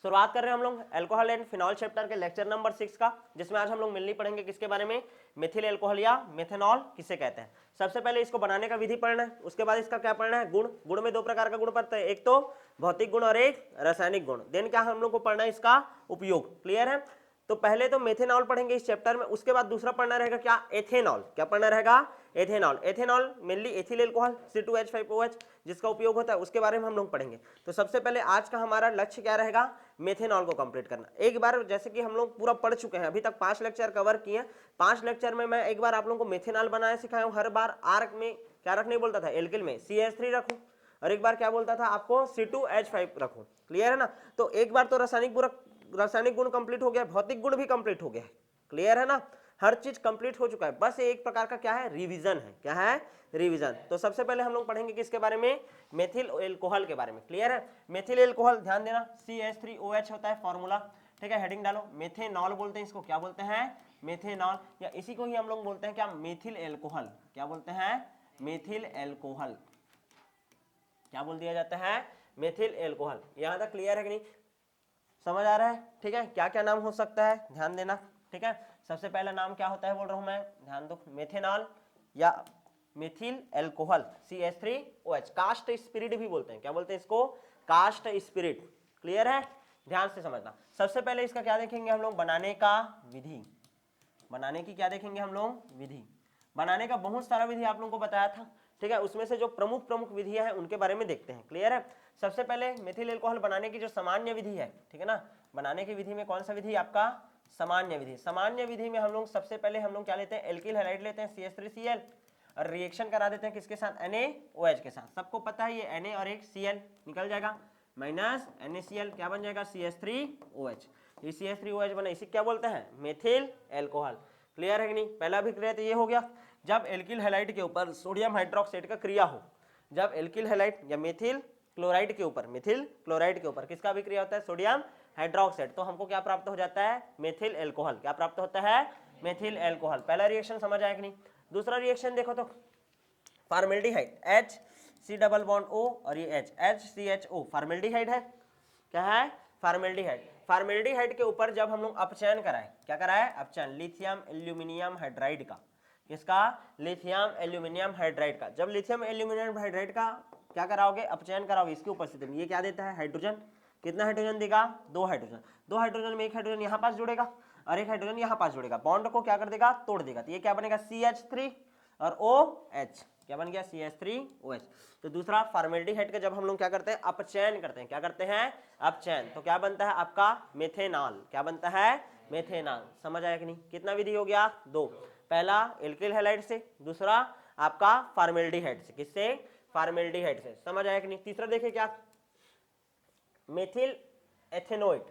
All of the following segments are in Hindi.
शुरुआत कर रहे हैं हम लोग अल्कोहल एंड फिनॉल चैप्टर के लेक्चर नंबर 6 का, जिसमें आज हम लोग मिलनी पढ़ेंगे किसके बारे में, मेथिल अल्कोहल या मेथेनॉल किसे कहते हैं। सबसे पहले इसको बनाने का विधि पढ़ना है, उसके बाद इसका क्या पढ़ना है, गुण। गुण में दो प्रकार का गुण पढ़ते हैं, एक तो भौतिक गुण और एक रासायनिक गुण। देन क्या हम लोग को पढ़ना है, इसका उपयोग। क्लियर है। तो पहले तो मेथेनॉल पढ़ेंगे इस चैप्टर में, उसके बाद दूसरा पढ़ना रहेगा क्या, एथेनॉल। क्या पढ़ना रहेगा, ethanol. Ethanol mainly ethyl alcohol C2H5OH जिसका उपयोग होता है, उसके बारे में हम लोग पढ़ेंगे। तो सबसे पहले आज का हमारा लक्ष्य क्या रहेगा, मेथेनॉल को कंप्लीट करना। एक बार जैसे कि हम लोग पूरा पढ़ चुके हैं, अभी तक 5 लेक्चर कवर किए हैं। 5 लेक्चर में मैं एक बार आप लोगों को मेथेनॉल बनाया सिखाया हूं। हर बार आर में क्या रखने बोलता था, एल्किल में CH3 रखो, और एक बार क्या बोलता था आपको, C2H5 रखो। क्लियर है ना। तो एक बार तो रासायनिक गुण कंप्लीट हो गया, भौतिक गुण भी कंप्लीट हो गया। क्लियर है ना, हर चीज कंप्लीट हो चुका है, बस एक प्रकार का क्या है, रिवीजन है। क्या है, रिवीजन। तो सबसे पहले हम लोग पढ़ेंगे किसके बारे में, मेथिल अल्कोहल के बारे में। क्लियर है। मेथिल अल्कोहल ध्यान देना, CH3OH होता है फॉर्मूला। ठीक है, हेडिंग डालो। मेथेनॉल बोलते हैं इसको, क्या बोलते हैं, मेथेनॉल, या इसी को ही हम लोग बोलते हैं क्या, मेथिल अल्कोहल। क्या बोलते हैं, मेथिल अल्कोहल। क्या बोल दिया जाता है, मेथिल अल्कोहल। यहां तक क्लियर है कि नहीं, समझ आ रहा है। ठीक है, क्या क्या नाम हो सकता है, ध्यान देना। ठीक है, सबसे पहला नाम क्या होता है बोल रहा हूं मैं, ध्यान दो, मेथेनॉल या methyl alcohol CH3OH। Cast spirit भी बोलते हैं, क्या बोलते हैं इसको, कास्ट स्पिरिट। क्लियर है, ध्यान से समझना। सबसे पहले इसका क्या देखेंगे हम लोग, बनाने का विधि। बनाने की क्या देखेंगे हम लोग, विधि। बनाने का बहुत सारा विधि आप लोगों को बताया था। ठीक है, उसमें से जो प्रमुख प्रमुख विधियां हैं उनके बारे में देखते हैं। क्लियर है। सबसे पहले मेथिल अल्कोहल बनाने की जो सामान्य विधि है, ठीक है ना, बनाने की विधि में कौन सा विधि, आपका सामान्य विधि। सामान्य विधि में हम लोग सबसे पहले हम लोग क्या लेते हैं, एल्किल हैलाइड लेते हैं CH3Cl, और रिएक्शन करा देते हैं किसके साथ, NaOH के साथ। सबको पता है ये Na और एक Cl निकल जाएगा, माइनस NaCl, क्या बन जाएगा, CH3OH। ये CH3OH बना, इसे क्या बोलते हैं, मेथिल अल्कोहल। क्लियर है कि नहीं, पहला भी क्लियर, तो ये हो गया। जब एल्किल हैलाइड के ऊपर सोडियम हाइड्रोक्साइड का क्रिया हो, जब एल्किल हैलाइड या मेथिल क्लोराइड के ऊपर, मेथिल क्लोराइड के ऊपर किसका भी क्रिया होता है, सोडियम हाइड्रोक्साइड, तो हमको क्या प्राप्त हो जाता है, मेथिल अल्कोहल। क्या प्राप्त होता है, मेथिल अल्कोहल। पहला रिएक्शन समझ आया कि नहीं। दूसरा रिएक्शन देखो तो, formaldehyde HC double bond O और ये HCHO फार्मेल्डिहाइड है। क्या है, फार्मेल्डिहाइड। फार्मेल्डिहाइड के ऊपर जब हम लोग अपचयन कराए, क्या कराए, अपचयन, लिथियम एल्यूमिनियम हाइड्राइड का, किसका, लिथियम एल्यूमिनियम हाइड्राइड का। जब लिथियम एल्यूमिनियम हाइड्राइड का क्या कराओगे, अपचयन कराओगे इसकी उपस्थिति में, ये क्या देता है, हाइड्रोजन। कितना हाइड्रोजन देगा, 2 हाइड्रोजन। 2 हाइड्रोजन में एक हाइड्रोजन यहाँ पास जुड़ेगा और एक हाइड्रोजन यहाँ पास जुड़ेगा, बॉन्ड को क्या कर देगा, तोड़ देगा। तो ये क्या बनेगा, CH3 और OH, क्या बन गया, CH3OH। तो दूसरा फॉर्मेल्डिहाइड का जब हम लोग क्या करते हैं, अपचयन करते हैं, क्या करते हैं, अपचयन, तो क्या बनता है आपका, मेथेनॉल। क्या बनता है, मेथेनॉल। समझ आया कि नहीं, कितना विधि हो गया, 2। पहला एल्किल हैलाइड से, दूसरा आपका फॉर्मेल्डिहाइड से। किससे, फॉर्मेल्डिहाइड से। समझ आया कि नहीं। तीसरा देखिए क्या, मेथिल एथेनोइड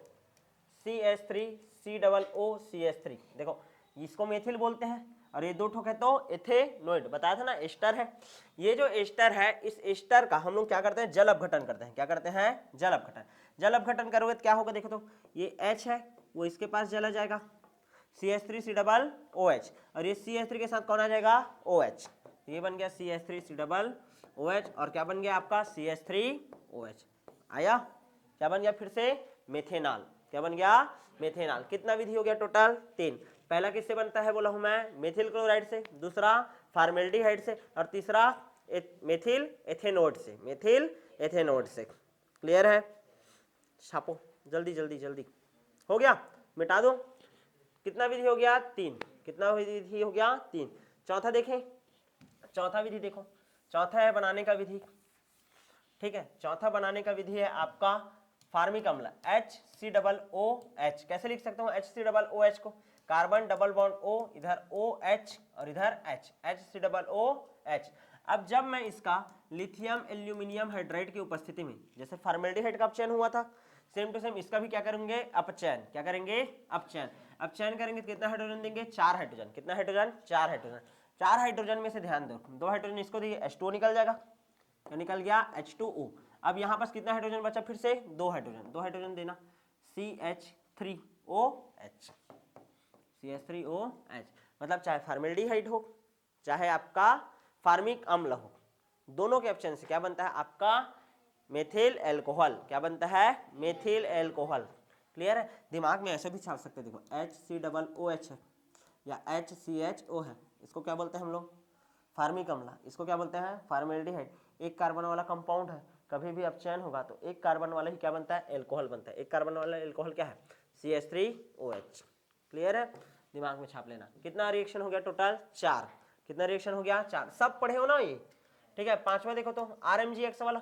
CH3COOCH3। देखो इसको मेथिल बोलते हैं, और ये दो ठोक है तो एथेनोइड। बताया था ना, एस्टर है। ये जो एस्टर है, इस एस्टर का हम लोग क्या करते हैं, जल अपघटन करते हैं। क्या करते हैं, जल अपघटन। जल अपघटन करोगे तो क्या होगा, देखो तो ये H है, वो इसके पास चला जाएगा, CH3C OH, और ये CH3 के साथ कौन आ जाएगा, OH। ये बन गया CH3C OH, और क्या बन गया आपका, CH3OH आया। क्या बन गया, फिर से मेथेनॉल। क्या बन गया, मेथेनॉल। कितना विधि हो गया, टोटल 3। पहला किससे बनता है बोला हूं मैं, मेथिल क्लोराइड से, दूसरा फॉर्मेल्डिहाइड से, और तीसरा मेथिल एथेनोइड से, मेथिल एथेनोइड से। क्लियर है, छापो जल्दी जल्दी जल्दी, हो गया, मिटा दो। कितना विधि हो गया, 3। कितना विधि हो गया, 3। चौथा देखें, चौथा विधि देखो, चौथा है बनाने का विधि। ठीक है, चौथा बनाने का विधि है आपका फार्मिक अम्ल HCOOH। कैसे लिख सकता हूं HCOOH को, कार्बन डबल बॉन्ड O, इधर OH और इधर H, HCOOH। अब जब मैं इसका लिथियम एल्यूमिनियम हाइड्राइड की उपस्थिति में, जैसे फॉर्मेल्डिहाइड का अपचयन हुआ था, सेम टू सेम इसका भी क्या करेंगे, अपचयन। क्या करेंगे, अपचयन। अपचयन करेंगे तो कितना हाइड्रोजन देंगे, 4 हाइड्रोजन। कितना हाइड्रोजन, 4 हाइड्रोजन। 4 हाइड्रोजन में से ध्यान दो, 2 हाइड्रोजन इसको दिए, H2O निकल जाएगा, क्या निकल गया, H2O। अब यहाँ पास कितना हाइड्रोजन बचा, फिर से 2 हाइड्रोजन। 2 हाइड्रोजन देना, CH3OH, CH3OH। मतलब चाहे फॉर्मेल्डिहाइड हो, चाहे आपका फार्मिक अम्ल हो, दोनों के अपचयन से क्या बनता है आपका, मेथिल अल्कोहल। क्या बनता है, मेथिल अल्कोहल। क्लियर है? दिमाग में ऐसे भी छाप सकते हैं, देखो HCOOH है या HCHO है, इसको क्या बोलते हैं हम लोग? फार्मिक अम्ल। इसको क्या बोलते हैं? फार्मेल्डिहाइड। एक कार्बन वाला कंपाउंड है, कभी भी अपचयन होगा तो एक कार्बन वाला ही क्या बनता है? एल्कोहल बनता है। एक कार्बन वाला एल्कोहल क्या है? CH3OH। क्लियर है? दिमाग में छाप लेना। कितना रिएक्शन हो गया टोटल? 4। कितना रिएक्शन हो गया? 4। सब पढ़े हो ना ये? ठीक है। पांचवा देखो तो RMgX वाला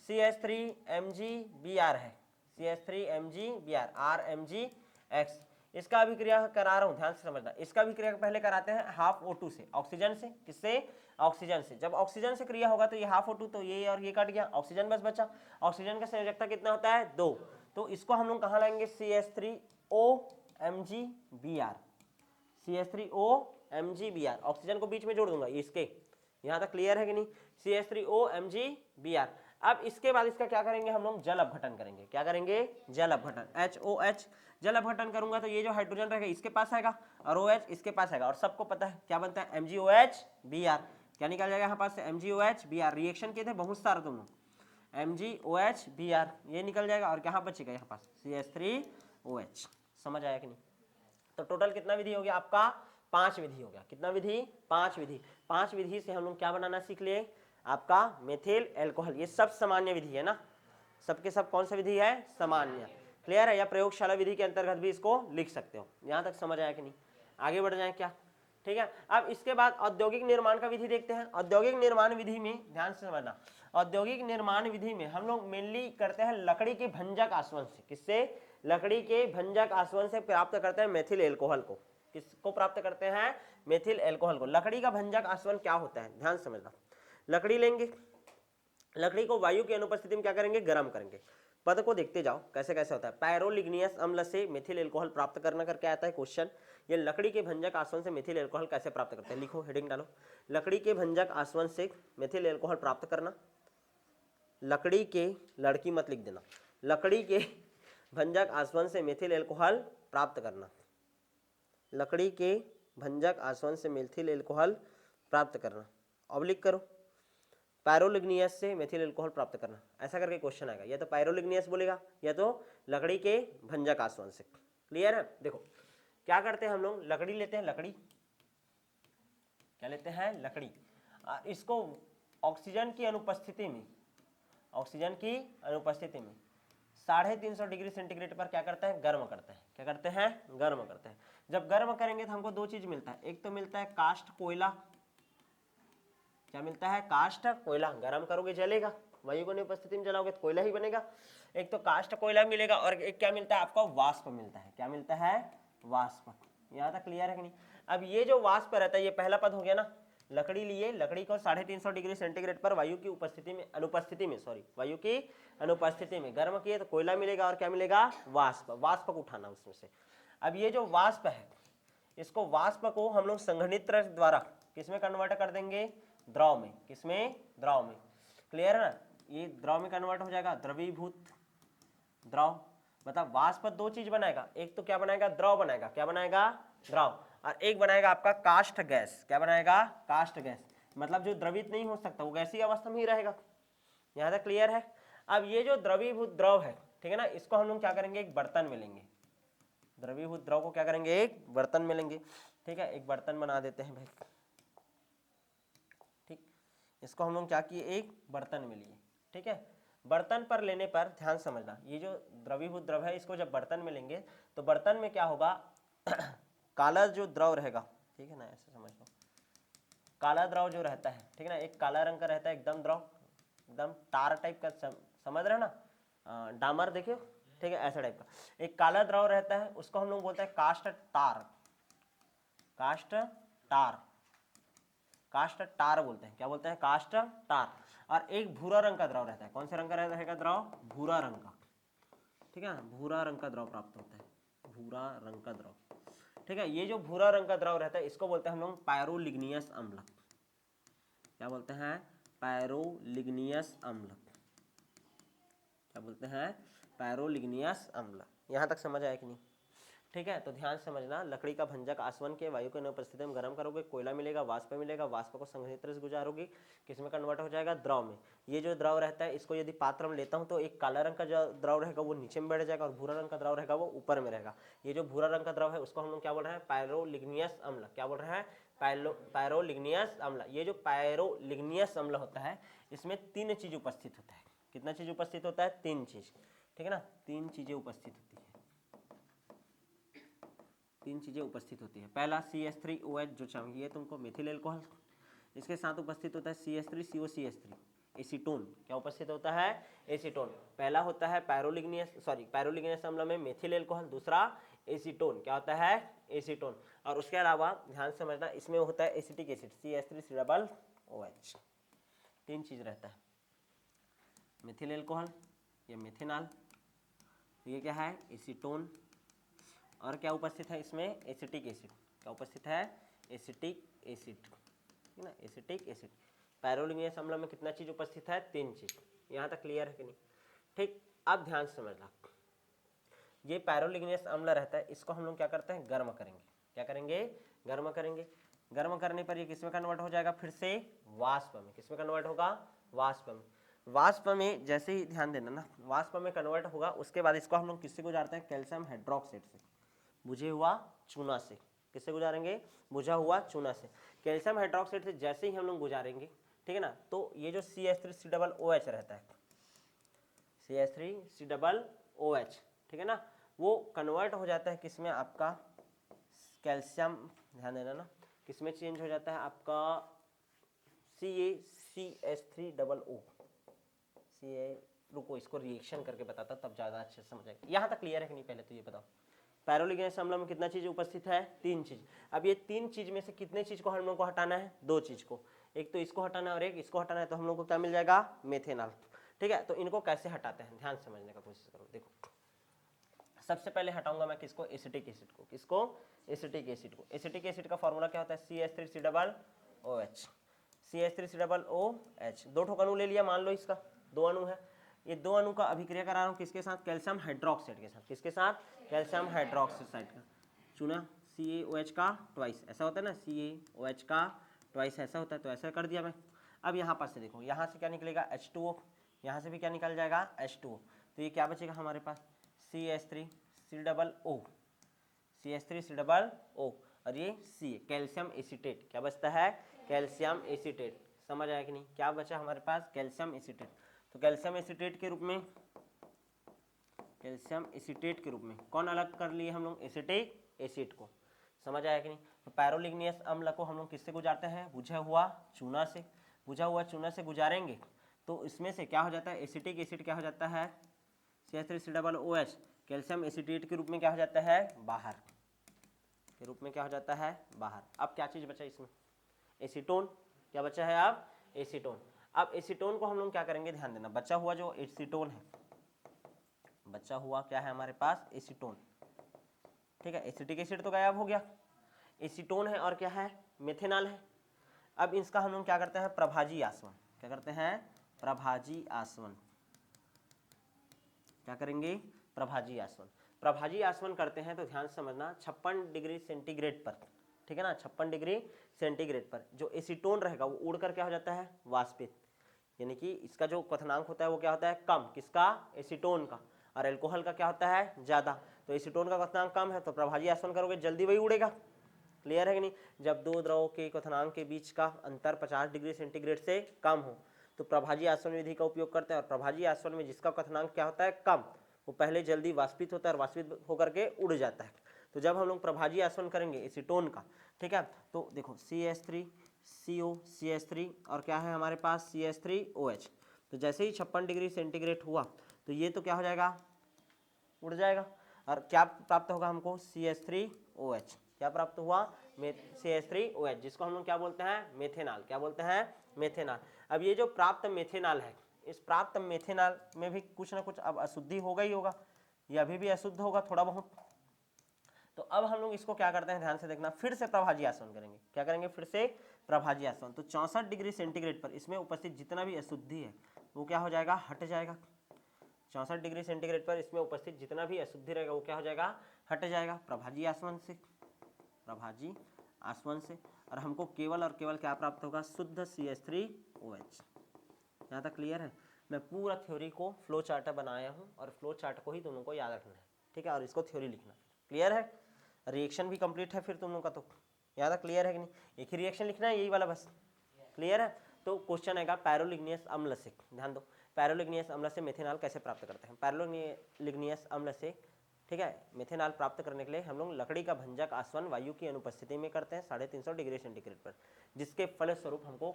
CH3MgBr है, CH3MgBr RMgX। इसका अभिक्रिया करा रहा हूं, ध्यान से समझना। इसका अभिक्रिया पहले कराते हैं हाफ O2 से, ऑक्सीजन से। किससे? ऑक्सीजन से। जब ऑक्सीजन से क्रिया होगा तो ये हाफ O2, तो ये और ये कट गया, ऑक्सीजन बस बचा। ऑक्सीजन का संयोजकता कितना होता है? 2। तो इसको हम लोग कहाँ लाएंगे? CH3OMgBr, CH3OMgBr। ऑक्सीजन को बीच में जोड़ दूंगा इसके। यहां तक क्लियर है कि नहीं? CH3OMgBr। अब इसके बाद इसका क्या करेंगे हम लोग? जल अपघटन करेंगे। क्या करेंगे? जल अपघटन। HOH जल अपघटन करूंगा तो ये जो हाइड्रोजन रहेगा इसके पास आएगा और OH इसके पास आएगा, और सबको पता है क्या बनता है? MgOH-Br। क्या निकल जाएगा यहाँ पास? MgOH-Br। रिएक्शन किए थे बहुत सारे तुम लोग, MgOH-Br ये निकल जाएगा, और क्या बचेगा यहाँ पास? CH3OH। समझ आया कि नहीं? तो टोटल कितना विधि हो गया आपका? 5 विधि हो गया। कितना विधि? 5 विधि। 5 विधि से हम लोग क्या बनाना सीख लिए? आपका मेथिल एल्कोहल। ये सब सामान्य विधि है ना, सबके सब कौन सा विधि है? सामान्य। क्लियर है? या प्रयोगशाला विधि के अंतर्गत भी इसको लिख सकते हो। यहां तक समझ आया कि नहीं? आगे बढ़ जाए क्या? ठीक है। अब इसके बाद औद्योगिक निर्माण का विधि देखते हैं। औद्योगिक निर्माण विधि में ध्यान से समझना, औद्योगिक निर्माण विधि में हम लोग मेनली करते हैं लकड़ी के भंजक आसवन से। किससे? लकड़ी के भंजक आसवन से प्राप्त करते हैं मेथिल एल्कोहल को। किसको प्राप्त करते हैं? मेथिल एल्कोहल को। लकड़ी का भंजक आसवन क्या होता है? ध्यान समझना। लकड़ी लेंगे, लकड़ी को वायु की अनुपस्थिति में क्या करेंगे? गर्म करेंगे। पद को देखते जाओ कैसे कैसे होता है। पायरोलिग्नियस अम्ल से मेथिल एल्कोहल प्राप्त करना करके आता है क्वेश्चन। ये लकड़ी के भंजक आसवन से मेथिल एल्कोहल कैसे प्राप्त करते हैं? लिखो, हेडिंग डालो, लकड़ी के भंजक आसवन से मेथिल एल्कोहल प्राप्त करना। लकड़ी के, लड़की मत लिख देना, लकड़ी के भंजक आसवन से मेथिल एल्कोहल प्राप्त करना। लकड़ी के भंजक आसवन से मेथिल एल्कोहल प्राप्त करना। ऑब्लिक करो, पायरोलिग्नियस से मेथिल एल्कोहल प्राप्त करना। ऐसा करके क्वेश्चन आएगा, या तो पायरोलिग्नियस बोलेगा या तो लकड़ी के भंजक आसवन से। क्लियर है? देखो क्या करते हैं हम लोग? लकड़ी लेते हैं, लकड़ी क्या लेते हैं? लकड़ी। इसको ऑक्सीजन की अनुपस्थिति में, ऑक्सीजन की अनुपस्थिति में 350 डिग्री सेंटीग्रेड पर क्या करते हैं? गर्म करते हैं। क्या करते हैं? गर्म करते हैं। जब गर्म करेंगे तो हमको 2 चीज मिलता है। एक तो मिलता है कास्ट कोयला। क्या मिलता है? कास्ट कोयला। गर्म करोगे जलेगा, वायु की उपस्थिति में जलाओगे तो कोयला ही बनेगा। एक तो कास्ट कोयला मिलेगा, और एक क्या मिलता है आपको? वाष्प मिलता है। क्या मिलता है? वाष्प। यहाँ तक क्लियर है कि नहीं? अब ये जो वाष्प रहता है, ये पहला पद हो गया ना। लकड़ी लिए, लकड़ी को 350 डिग्री सेंटीग्रेड पर वायु की उपस्थिति में, अनुपस्थिति में, सॉरी, वायु की अनुपस्थिति में गर्म किए तो कोयला मिलेगा, और क्या मिलेगा? वाष्प। वाष्प को उठाना उसमें से। अब ये जो वाष्प है, इसको वाष्प को हम लोग संघनित्र द्वारा किसमें कन्वर्ट कर देंगे? द्रव में। किसमें? द्रव में। क्लियर है ना? ये द्रव में कन्वर्ट हो जाएगा, द्रवीभूत द्रव। मतलब वाष्प 2 चीज बनाएगा, एक तो क्या बनाएगा? द्रव बनाएगा। क्या बनाएगा? द्रव। और एक बनाएगा आपका काष्ठ गैस। क्या बनाएगा? काष्ठ गैस। मतलब जो द्रवित नहीं हो सकता, वो गैसीय अवस्था में ही रहेगा। यहां तक क्लियर है? अब ये जो द्रवीभूत द्रव है, ठीक है ना, इसको हम लोग क्या करेंगे? एक बर्तन में लेंगे। द्रवीभूत द्रव को क्या करेंगे? एक बर्तन में लेंगे। ठीक है, एक बर्तन बना देते हैं भाई। ठीक, इसको हम लोग क्या किए? एक बर्तन में लिए। ठीक है, बर्तन पर लेने पर ध्यान समझना, ये जो द्रवीभूत द्रव है, इसको जब बर्तन में लेंगे तो बर्तन में क्या होगा? काला जो द्रव रहेगा, ठीक है ना, ऐसे समझ लो, काला द्रव जो रहता है, ठीक है ना, एक काला रंग का रहता है, एकदम द्रव, एकदम तार टाइप का, समझ रहे हो ना, डामर देखियो, ठीक है, ऐसा टाइप का एक काला द्रव रहता है, उसको हम लोग बोलते हैं काष्ठ टार। काष्ठ टार, काष्ठ टार बोलते हैं। क्या बोलते हैं? काष्ठ टार। और एक भूरा रंग का द्रव रहता है। कौन से रंग का रहेगा द्रव? भूरा रंग का। ठीक है, भूरा रंग का द्रव प्राप्त होता है, भूरा रंग का द्रव। ठीक है, ये जो भूरा रंग का द्रव रहता है, इसको बोलते हैं हम लोग पायरोलिग्नियस अम्ल। क्या बोलते हैं? पायरोलिग्नियस अम्ल। क्या बोलते हैं? पायरोलिग्नियस अम्ल। यहां तक समझ आया कि नहीं? ठीक है। तो ध्यान से समझना, लकड़ी का भंजक आसवन के वायु के अनुपस्थिति में गर्म करोगे, कोयला मिलेगा, वाष्प मिलेगा, वाष्प को संघनित्र से गुजारोगे, किसमें कन्वर्ट हो जाएगा, द्रव में। ये जो द्रव रहता है इसको यदि पात्र में लेता हूँ तो एक काला रंग का जो द्रव रहेगा वो नीचे में बैठ जाएगा और भूरा रंग का द्रव रहेगा वो ऊपर में रहेगा। ये जो भूरा रंग का द्रव है उसको हम लोग क्या बोल रहे हैं, पायरोलिग्नियस अम्ल। क्या बोल रहे हैं, पायरोलिग्नियस अम्ल। ये जो पायरोलिग्नियस अम्ल होता है इसमें 3 चीज उपस्थित होता है। कितना चीज उपस्थित होता है, 3 चीज, ठीक है ना, 3 चीजें उपस्थित होती है। 3 चीजें उपस्थित होती है। पहला CH3OH जो चाहिए तुमको, मेथिल एल्कोहल। इसके साथ उपस्थित होता है CH3COCH3 एसीटोन। क्या उपस्थित होता है, एसीटोन। पहला होता है पायरोलिग्नियस अम्ल में मेथिल एल्कोहल, दूसरा एसीटोन। क्या होता है, एसीटोन। और उसके अलावा ध्यान से समझना इसमें होता है एसिटिक एसिड CH3COOH। 3 चीज रहता है, मेथिल एल्कोहल, ये मेथेनॉल, ये क्या है, एसीटोन, और क्या उपस्थित है इसमें, एसिटिक एसिड। क्या उपस्थित है, एसिटिक एसिड, ठीक ना, एसिटिक एसिड। पायरोलिग्नियस अम्ल में कितना चीज उपस्थित है, 3 चीज। यहाँ तक क्लियर है कि नहीं, ठीक। अब ध्यान से समझना, ये पायरोलिग्नियस अम्ल रहता है, इसको हम लोग क्या करते हैं, गर्म करेंगे। क्या करेंगे, गर्म करेंगे। गर्म करने पर ये किसमें कन्वर्ट हो जाएगा, फिर से वाष्प में। किसमें कन्वर्ट होगा, वाष्प में। वाष्प में जैसे ही, ध्यान देना ना, वाष्प में कन्वर्ट होगा उसके बाद इसको हम लोग किससे गुजारते हैं, कैल्शियम हाइड्रोक्साइड से, बुझे हुआ चूना से। किससे गुजारेंगे, बुझा हुआ चूना से। कैल्शियम हाइड्रोक्साइड से जैसे ही हम लोग गुजारेंगे, ठीक है ना, तो ये जो CH3COOH रहता है, CH3COOH, ठीक है ना, वो कन्वर्ट हो जाता है किसमें, आपका कैल्शियम, ध्यान देना ना, किसमें चेंज हो जाता है आपका, CaCH3OO। रुको इसको रिएक्शन करके बताता तब ज्यादा अच्छे से समझ आएगा। यहाँ तक क्लियर है कि नहीं, पहले तो ये बताओ। पायरोलिग्नियस अम्ल में कितना चीज उपस्थित है, 3 चीज। अब ये 3 चीज में से कितने चीज को हम लोग को हटाना है, 2 चीज को। एक तो इसको हटाना है और एक इसको हटाना है, तो हम लोग को क्या मिल जाएगा, मेथेनॉल। ठीक है, तो इनको कैसे हटाते हैं, ध्यान समझने का कोशिश करो। देखो, सबसे पहले हटाऊंगा मैं किसको, एसिटिक एसिड को। किसको, एसिटिक एसिड को। एसिटिक एसिड का फॉर्मूला क्या होता है, CH3COOH। CH3OOH, 2 ठोक अणु ले लिया, मान लो इसका 2 अणु है। ये 2 अणु का अभिक्रिया करा रहा हूँ किसके साथ, कैल्शियम हाइड्रोक्साइड के साथ। किसके साथ, कैल्शियम हाइड्रोक्साइड का चुना, CaOH का ट्वाइस, ऐसा होता है ना, CaOH का ट्वाइस ऐसा होता है, तो ऐसा कर दिया मैं। अब यहाँ पर से देखो, यहाँ से क्या निकलेगा, H2O, यहाँ से भी क्या निकल जाएगा, H2O। तो ये क्या बचेगा हमारे पास, CH3COO, CH3COO, और ये C, कैल्शियम एसीटेट। क्या बचता है, कैल्शियम एसीटेट। समझ आया कि नहीं, क्या बचा हमारे पास, कैल्शियम एसीटेट। तो कैल्शियम एसीटेट के रूप में, कैल्शियम एसीटेट के रूप में कौन अलग कर लिए हम लोग, एसिटिक एसिड को। समझ आया कि नहीं। तो पायरोलिग्नियस अम्ल को हम लोग किससे गुजारते हैं, बुझा हुआ चूना से। बुझा हुआ चूना से गुजारेंगे तो इसमें से क्या हो जाता है, एसिटिक एसिड क्या हो जाता है, CH3COOH, कैल्शियम एसीटेट के रूप में क्या हो जाता है, बाहर के रूप में क्या हो जाता है, बाहर। अब क्या चीज बचा इसमें, एसीटोन। क्या बचा है अब, एसीटोन। अब एसीटोन को हम लोग क्या करेंगे, ध्यान देना, बचा हुआ जो एसीटोन है, बचा हुआ क्या है हमारे पास, एसीटोन। ठीक है, एसिटिक एसिड तो गायब हो गया, एसीटोन है और क्या है, मेथेनॉल है। अब इसका हम लोग क्या करते हैं, प्रभाजी आसवन। क्या करते हैं, प्रभाजी आसवन। क्या करेंगे, प्रभाजी आसवन। प्रभाजी आसवन करते हैं तो ध्यान से समझना, 56 डिग्री सेंटीग्रेड पर, ठीक है ना, 56 डिग्री सेंटीग्रेड पर जो एसीटोन रहेगा वो उड़कर क्या हो जाता है, वाष्पित। यानी कि इसका जो क्वथनांक होता है वो क्या होता है, कम, किसका, एसीटोन का। और एल्कोहल का क्या होता है, ज्यादा। तो एसीटोन का क्वथनांक कम है तो प्रभाजी आसवन करोगे जल्दी वही उड़ेगा। क्लियर है कि नहीं। जब 2 द्रवों के क्वथनांक के बीच का अंतर 50 डिग्री सेंटीग्रेड से कम हो तो प्रभाजी आसवन विधि का उपयोग करते हैं। और प्रभाजी आसवन में जिसका क्वथनांक क्या होता है, कम, वो पहले जल्दी वाष्पित होता है और वाष्पित होकर के उड़ जाता है। तो जब हम लोग प्रभाजी आसवन करेंगे एसीटोन का, ठीक है, तो देखो CH3CO, CH3 और क्या है हमारे पास, CH3OH। तो जैसे ही 56 डिग्री सेंटीग्रेड हुआ तो ये तो क्या हो जाएगा, उड़ जाएगा। और क्या प्राप्त होगा हमको, CH3OH। क्या प्राप्त हुआ, CH3OH, जिसको हम लोग क्या बोलते हैं, मेथेनॉल। क्या बोलते हैं, मेथेनॉल। अब ये जो प्राप्त मेथेनॉल है, इस प्राप्त मेथेनॉल में भी कुछ ना कुछ अब अशुद्धि होगा ही होगा, ये अभी भी अशुद्ध होगा थोड़ा बहुत। तो अब हम लोग इसको क्या करते हैं, ध्यान से देखना, फिर से प्रभाजी आसवन करेंगे। क्या करेंगे, फिर से प्रभाजी आसवन। तो 64 डिग्री सेंटीग्रेड पर इसमें उपस्थित जितना भी अशुद्धि है वो क्या हो जाएगा, हट जाएगा। 64 डिग्री सेंटीग्रेड पर इसमें उपस्थित जितना भी अशुद्धि रहेगा वो क्या हो जाएगा, हट जाएगा प्रभाजी आसवन से, प्रभाजी आसवन से। और हमको केवल और केवल क्या प्राप्त होगा, शुद्ध CH3OH। यहाँ तक क्लियर है। मैं पूरा थ्योरी को फ्लो चार्ट बनाया हूँ और फ्लो चार्ट को ही तुम लोगों को याद रखना है, ठीक है, और इसको थ्योरी लिखना। क्लियर है, रिएक्शन भी कंप्लीट है फिर तुम लोगों का, तो यहाँ तक क्लियर है कि नहीं, एक ही रिएक्शन लिखना है, यही वाला बस। क्लियर है। तो क्वेश्चन आएगा पैरोलिग्नियस अम्ल से, ध्यान दो, पैरोलिग्नियस अम्ल से मेथेनॉल कैसे प्राप्त करते हैं। पैरोलिग्नियस अम्ल से, ठीक है, मेथेनॉल प्राप्त करने के लिए हम लोग लकड़ी का भंजक आसवन वायु की अनुपस्थिति में करते हैं 350 डिग्री सेंटीग्रेड पर, जिसके फलस्वरूप हमको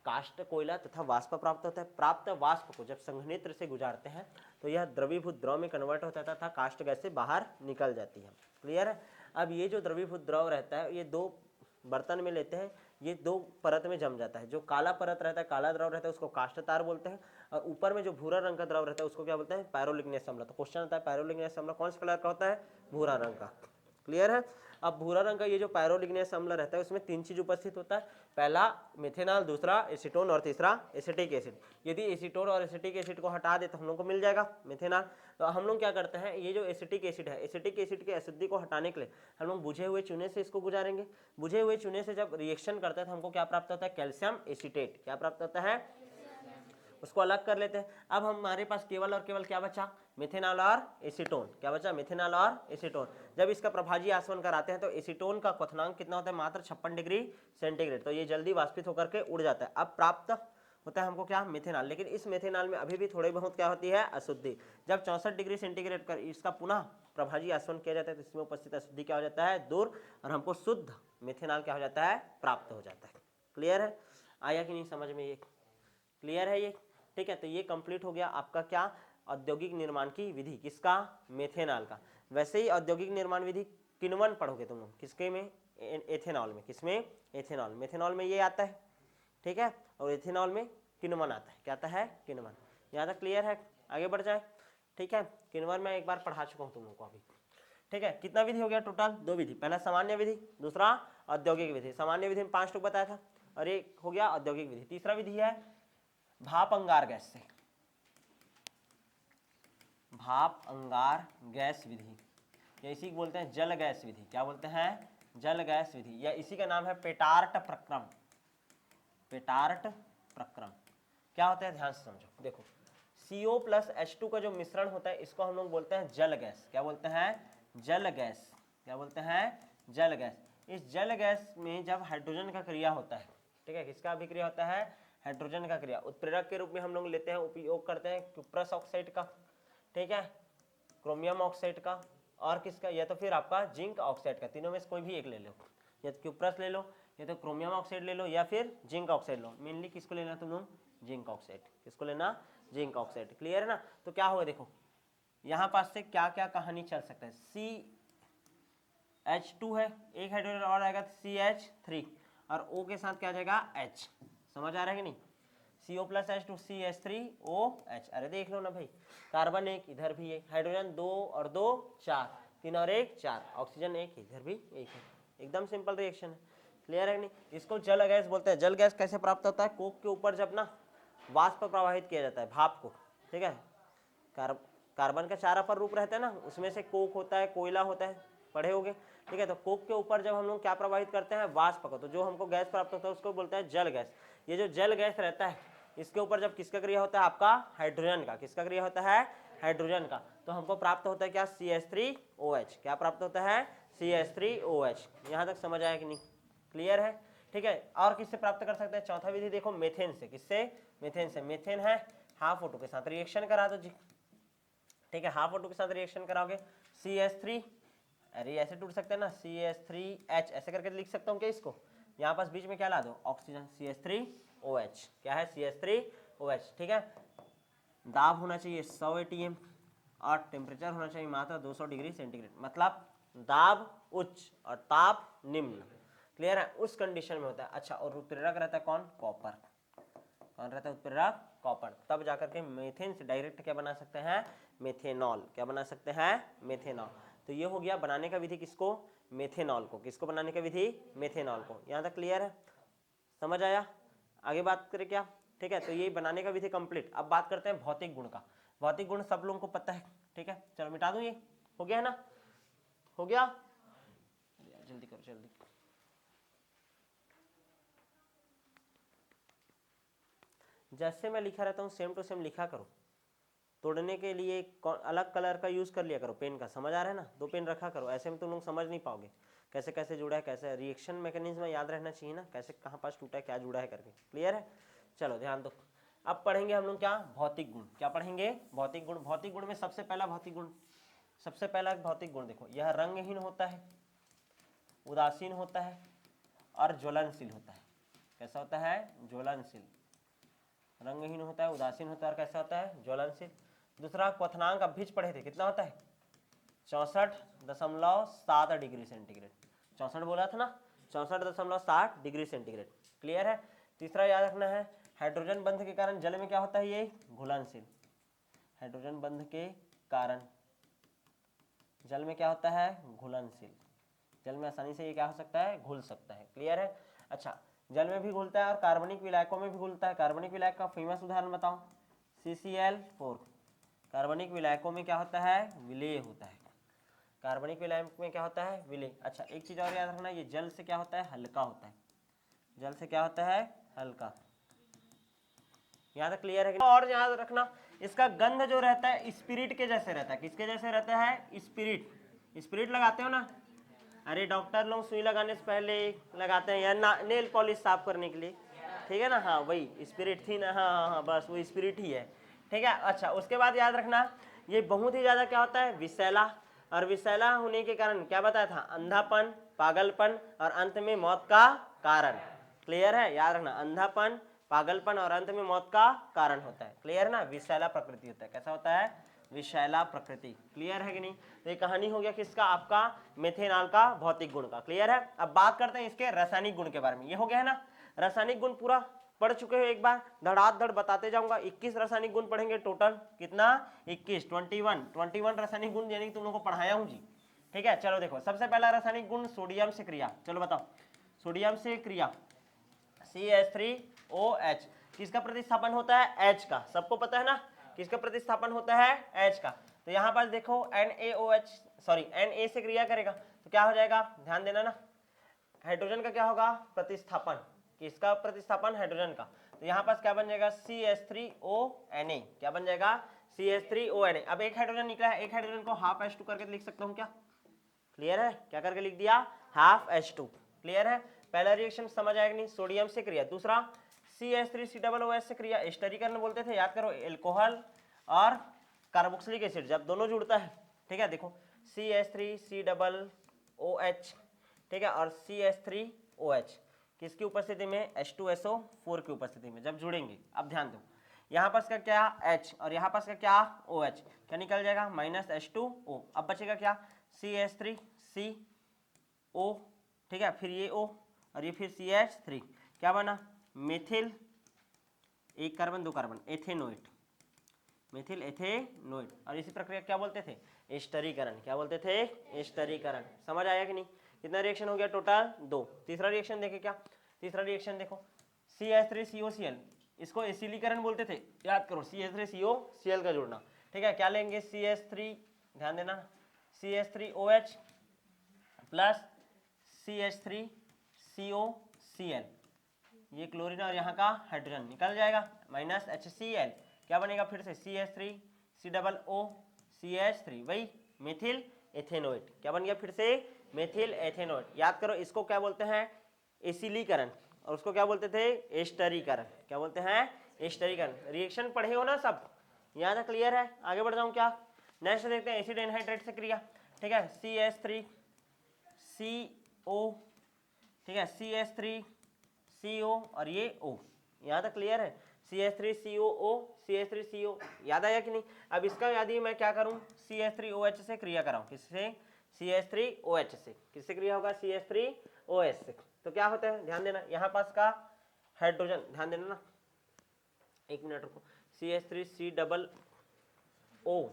काष्ठ, कोयला तथा वाष्प प्राप्त होता है। प्राप्त वाष्प को जब संघनित्र से गुजारते हैं तो यह द्रवीभूत द्रव में कन्वर्ट होता है तथा काष्ठ गैस से बाहर निकल जाती है। क्लियर है। अब ये जो द्रवीभूत द्रव रहता है ये दो बर्तन में लेते हैं, ये दो परत में जम जाता है। जो काला परत रहता है, काला द्रव रहता है, उसको काष्ठ तार बोलते हैं, और ऊपर में जो भूरा रंग का द्रव रहता है उसको क्या बोलते हैं, पैरोलिग्नियस अम्ल। तो क्वेश्चन आता है पैरोलिग्नियस अम्ल कौन से कलर का होता है, भूरा रंग का। क्लियर है। अब भूरा रंग का ये जो पैरोलिग्नियस अम्ल रहता है उसमें 3 चीज उपस्थित होता है, पहला मेथेनॉल, दूसरा एसीटोन और तीसरा एसिटिक एसिड। यदि एसीटोन और एसिटिक एसिड को हटा दे तो हम लोग को मिल जाएगा मेथेनॉल। तो हम लोग क्या करते हैं, ये जो एसिटिक एसिड है, एसिटिक एसिड के अशुद्धि को हटाने के लिए हम लोग बुझे हुए चूने से इसको गुजारेंगे। बुझे हुए चूने से जब रिएक्शन करते हैं तो हमको क्या प्राप्त होता है, कैल्शियम एसीटेट। क्या प्राप्त होता है, उसको अलग कर लेते हैं। अब हमारे पास केवल और केवल क्या बचा, मेथेनॉल और एसीटोन। क्या बचा, मेथेनॉल और एसीटोन। जब इसका प्रभाजी आसवन कराते हैं तो एसीटोन का क्वथनांक कितना होता है, मात्र 56 डिग्री सेंटीग्रेड। तो ये जल्दी वाष्पित होकर के उड़ जाता है। अब प्राप्त होता है हमको क्या, मेथेनॉल। लेकिन इस मेथेनॉल में अभी भी थोड़ी बहुत क्या होती है, अशुद्धि। जब 64 डिग्री सेंटीग्रेड पर इसका पुनः प्रभाजी आसवन किया जाता है तो इसमें उपस्थित अशुद्धि क्या हो जाता है, दूर, और हमको शुद्ध मेथेनॉल क्या हो जाता है, प्राप्त हो जाता है। क्लियर है, आया कि नहीं समझ में, ये क्लियर है ये, ठीक है। तो ये कंप्लीट हो गया आपका क्या, औद्योगिक निर्माण की विधि, किसका, मेथेनॉल का। वैसे ही औद्योगिक निर्माण विधि किण्वन पढ़ोगे तुम लोग, किसके में, एथेनॉल में। किसमें, एथेनॉल। मेथेनॉल में ये आता है, ठीक है, और एथेनॉल में किण्वन आता है। क्या आता है, किण्वन। यहाँ तक क्लियर है, आगे बढ़ जाए, ठीक है। किण्वन में एक बार पढ़ा चुका हूँ तुम लोग को अभी, ठीक है। कितना विधि हो गया टोटल, 2 विधि, पहला सामान्य विधि, दूसरा औद्योगिक विधि। सामान्य विधि में 5 टुक बताया था और एक हो गया औद्योगिक विधि। तीसरा विधि है भाप अंगार गैस से, भाप अंगार गैस विधि, या इसी को बोलते हैं जल गैस विधि। क्या बोलते हैं, जल गैस विधि, या इसी का नाम है पेटार्ट प्रक्रम। पेटार्ट प्रक्रम क्या होता है, ध्यान से समझो। देखो CO प्लस H2 का जो मिश्रण होता है इसको हम लोग बोलते हैं जल गैस। क्या बोलते हैं, जल गैस। क्या बोलते हैं, जल गैस। इस जल गैस में जब हाइड्रोजन का क्रिया होता है, ठीक है, किसका अभिक्रिया होता है, हाइड्रोजन का क्रिया, उत्प्रेरक के रूप में हम लोग लेते हैं, उपयोग करते हैं क्यूप्रस ऑक्साइड का, ठीक है, क्रोमियम ऑक्साइड का, और किसका, या तो फिर आपका जिंक ऑक्साइड का। तीनों में से कोई भी एक ले लो, या तो क्यूप्रस ले लो, या तो क्रोमियम ऑक्साइड ले लो, या फिर जिंक ऑक्साइड लो। मेनली किसको लेना तुम लोग, जिंक ऑक्साइड। किसको लेना, जिंक ऑक्साइड। क्लियर है ना। तो क्या होगा, देखो यहाँ पास से क्या क्या कहानी चल सकता है। CH2 है, एक हाइड्रोजन और आएगा CH3, और O के साथ क्या आ जाएगा, H। समझ आ रहा है कि नहीं, CO प्लस H2 CH3OH। अरे देख लो ना भाई, कार्बन एक, इधर भी एक, हाइड्रोजन 2 और 2 4, 3 और 1 4, ऑक्सीजन एक, इधर भी एक है। एकदम सिंपल रिएक्शन है। क्लियर है कि नहीं। इसको जल गैस बोलते हैं। जल गैस कैसे प्राप्त होता है, कोक के ऊपर जब ना वाष्प प्रवाहित किया जाता है, भाप को, ठीक है, कार्बन का 4 अपर रूप रहता है ना, उसमें से कोक होता है, कोयला होता है, पढ़े होगे, ठीक है। तो कोक के ऊपर जब हम लोग क्या प्रवाहित करते हैं, वाष्प को, तो जो हमको गैस प्राप्त होता है उसको बोलते हैं जल गैस। ये जो जल गैस रहता है इसके ऊपर जब किसका क्रिया होता है, आपका हाइड्रोजन का। किसका क्रिया होता है, हाइड्रोजन का। तो हमको प्राप्त होता है क्या, CH3OH। क्या प्राप्त होता है, CH3OH। यहाँ तक समझ आया कि नहीं, क्लियर है, ठीक है। और किससे प्राप्त कर सकते हैं, चौथा विधि देखो, मेथेन से। किससे, मेथेन से। मेथेन है हाफ O2 के साथ रिएक्शन करा दो जी, ठीक है, हाफ O2 के साथ रिएक्शन कराओगे, CH3, अरे ऐसे टूट सकते हैं ना, CH3H, ऐसे करके लिख सकता हूँ क्या इसको। यहाँ पास बीच में क्या ला दो, ऑक्सीजन, CH3OH। क्या है, CH3OH, ठीक है। दाब होना चाहिए 100 ATM और टेम्परेचर होना चाहिए मात्र 200 डिग्री सेंटीग्रेड। मतलब दाब उच्च और ताप निम्न। क्लियर है, उस कंडीशन में होता है। अच्छा, और उत्प्रेरक रहता है कौन, कॉपर। कौन रहता है उत्प्रेरक, कॉपर। तब जाकर के मेथेन से डायरेक्ट क्या बना सकते हैं, मेथेनॉल। क्या बना सकते हैं, मेथेनॉल। तो ये हो गया बनाने का विधि, किसको, मेथेनॉल को। किसको बनाने का विधि, मेथेनॉल को। यहाँ तक क्लियर है, समझ आया। आगे बात करें क्या, ठीक है। तो ये बनाने का विधि कंप्लीट। अब बात करते हैं भौतिक गुण का। भौतिक गुण सब लोगों को पता है, ठीक है। चलो मिटा दूं, ये हो गया है ना, हो गया, जल्दी करो जल्दी। जैसे मैं लिखा रहता हूँ सेम टू सेम लिखा करो। तोड़ने के लिए अलग कलर का यूज कर लिया करो पेन का, समझ आ रहा है ना, 2 पेन रखा करो, ऐसे में तुम लोग समझ नहीं पाओगे कैसे कैसे जुड़ा है, कैसे रिएक्शन मैकेनिज्म याद रहना चाहिए ना, कैसे कहाँ पास टूटा है क्या जुड़ा है करके, क्लियर है। चलो ध्यान दो, अब पढ़ेंगे हम लोग क्या, भौतिक गुण। क्या पढ़ेंगे, भौतिक गुण। भौतिक गुण में सबसे पहला भौतिक गुण, सबसे पहला भौतिक गुण देखो, यह रंगहीन होता है, उदासीन होता है और ज्वलनशील होता है। कैसा होता है, ज्वलनशील। रंगहीन होता है, उदासीन होता है और कैसा होता है, ज्वलनशील। दूसरा क्वथनांक अभिज पढ़े थे, कितना होता है, 64.7 डिग्री सेंटीग्रेड। 64 बोला था ना, 64.7 डिग्री सेंटीग्रेड, क्लियर है। तीसरा याद रखना है, हाइड्रोजन बंध के कारण जल में क्या होता है, ये घुलनशील। हाइड्रोजन बंध के कारण जल में क्या होता है, घुलनशील। जल में आसानी से ये क्या हो सकता है, घुल सकता है, क्लियर है। अच्छा, जल में भी घुलता है और कार्बनिक विलायकों में भी घुलता है। कार्बनिक विलायक का फेमस उदाहरण बताओ, CCl4। कार्बनिक विलायकों में क्या होता है, विलेय होता है। कार्बनिक विलायक में क्या होता है, विलेय। अच्छा, एक चीज और याद रखना, ये जल से क्या होता है, हल्का होता है। जल से क्या होता है, हल्का। यहाँ तक क्लियर है। और याद रखना, इसका गंध जो रहता है स्पिरिट के जैसे रहता है। किसके जैसे रहता है, स्पिरिट। स्पिरिट लगाते हो ना, अरे डॉक्टर लोग सुई लगाने से पहले लगाते हैं या नेल पॉलिश साफ करने के लिए, ठीक है ना, हाँ वही स्पिरिट थी ना, हाँ हाँ हाँ बस वो स्पिरिट ही है, ठीक है। अच्छा, उसके बाद याद रखना, ये बहुत ही ज़्यादा क्या होता है, विषैला। और विषैला होने के कारण क्या बताया था, अंधापन, पागलपन और अंत में मौत का कारण, क्लियर है। याद रखना, अंधापन, पागलपन और अंत में मौत का कारण होता है, क्लियर है ना, विषैला प्रकृति होता है। कैसा होता है, विषैला प्रकृति, क्लियर है कि नहीं। तो ये कहानी हो गया किसका, आपका मेथेनॉल का भौतिक गुण का, क्लियर है। अब बात करते हैं इसके रासायनिक गुण के बारे में। ये हो गया है ना, रासायनिक गुण पूरा पढ़ चुके हो, एक बार धड़ाधड़ बताते जाऊंगा। 21 रासायनिक गुण पढ़ेंगे टोटल, कितना, 21, 21 रासायनिक गुण यानी तुम लोगों को पढ़ाया हूं जी, ठीक है। चलो देखो, सबसे पहला रासायनिक गुण सोडियम से क्रिया, चलो बताओ, सोडियम से क्रिया CH3OH, किसका प्रतिस्थापन होता है, H का, सबको पता है ना, किसका प्रतिस्थापन होता है, H का। तो यहाँ पर देखो NaOH, सॉरी Na से क्रिया करेगा तो क्या हो जाएगा, ध्यान देना ना, हाइड्रोजन का क्या होगा, प्रतिस्थापन, किसका प्रतिस्थापन, हाइड्रोजन का। तो यहाँ पास क्या बन जाएगा, CH3ONA, क्या बन जाएगा, CH3ONA। अब एक हाइड्रोजन निकला है, एक हाइड्रोजन को हाफ H2 करके लिख सकता हूँ क्या, क्लियर है, क्या करके लिख दिया, हाफ H2, क्लियर है। पहला रिएक्शन समझ आएगा नहीं, सोडियम से क्रिया। दूसरा CH3COOH से क्रिया, एस्टरीकरण बोलते थे, याद करो, एल्कोहल और कार्बोक्सिलिक एसिड जब दोनों जुड़ता है, ठीक है। देखो CH3COOH, ठीक है, और CH3OH किसकी उपस्थिति में, H2SO4 की उपस्थिति में जब जुड़ेंगे। अब ध्यान दो, यहाँ पास का क्या H और यहाँ पास का क्या OH, क्या निकल जाएगा, -H2O। अब बचेगा क्या, CH3CO, ठीक है, फिर ये O और ये फिर CH3, क्या बना, मेथिल, एक कार्बन दो कार्बन, एथेनोइट, मेथिल एथेनोइट। और इसी प्रक्रिया क्या बोलते थे, एस्टरीकरण, क्या बोलते थे, एस्टरीकरण। समझ आया कि नहीं, कितना रिएक्शन हो गया, टोटल 2। तीसरा रिएक्शन देखे क्या, तीसरा रिएक्शन देखो, CH3COCl, इसको एसिलीकरण बोलते थे, याद करो, CH3COCl का जुड़ना, ठीक है। क्या लेंगे, CH3, ध्यान देना, CH3OH प्लस CH3COCl, ये क्लोरीन और यहाँ का हाइड्रोजन निकल जाएगा, -HCl, क्या बनेगा फिर से, CH3COOCH3, वही मेथिल एथेनोइट, क्या बन गया फिर से, मेथिल एथेनोइट। याद करो, इसको क्या बोलते हैं, एसिलीकरण, और उसको क्या बोलते थे, एस्टरीकरण, क्या बोलते हैं, एस्टरीकरण। रिएक्शन पढ़े हो ना सब, यहाँ तक क्लियर है। आगे बढ़ जाऊँ क्या, नेक्स्ट देखते हैं एसिड एनहाइड्रेट से क्रिया, ठीक है, CH3CO, ठीक है, CH3CO और ये O, यहाँ तक क्लियर है, CH3COO, CH3CO, याद आया कि नहीं। अब इसका यदि मैं क्या करूँ, CH3OH से क्रिया कराऊँ, किससे, CH3OH से, किससे क्रिया होगा, CH3OH से। तो क्या होता है, ध्यान देना, यहाँ पास का हाइड्रोजन, ध्यान देना ना, एक मिनट रुको, CH3COO,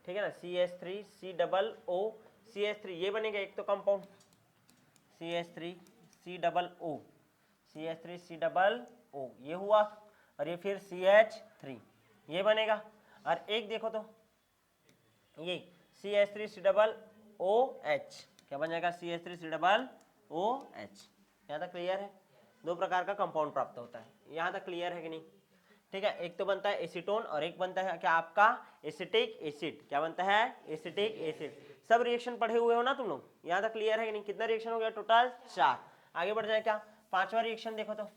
ठीक है ना, CH3COO, CH3 ये बनेगा एक तो कंपाउंड, CH3COO, CH3COO ये हुआ, और ये फिर CH3 ये बनेगा। और एक देखो तो ये CH3COOH क्या बन जाएगा, CH3COOH। यहाँ तक क्लियर है? दो प्रकार का कंपाउंड प्राप्त होता है, यहाँ तक क्लियर है कि नहीं? ठीक है, एक तो बनता है एसीटोन और एक बनता है क्या आपका एसिटिक एसिड। क्या बनता है? Acetic acid. सब रिएक्शन पढ़े हुए हो ना तुम लोग? यहाँ तक क्लियर है कि नहीं? कितना रिएक्शन हो गया टोटल? 4। आगे बढ़ जाए क्या? पांचवा रिएक्शन देखो तो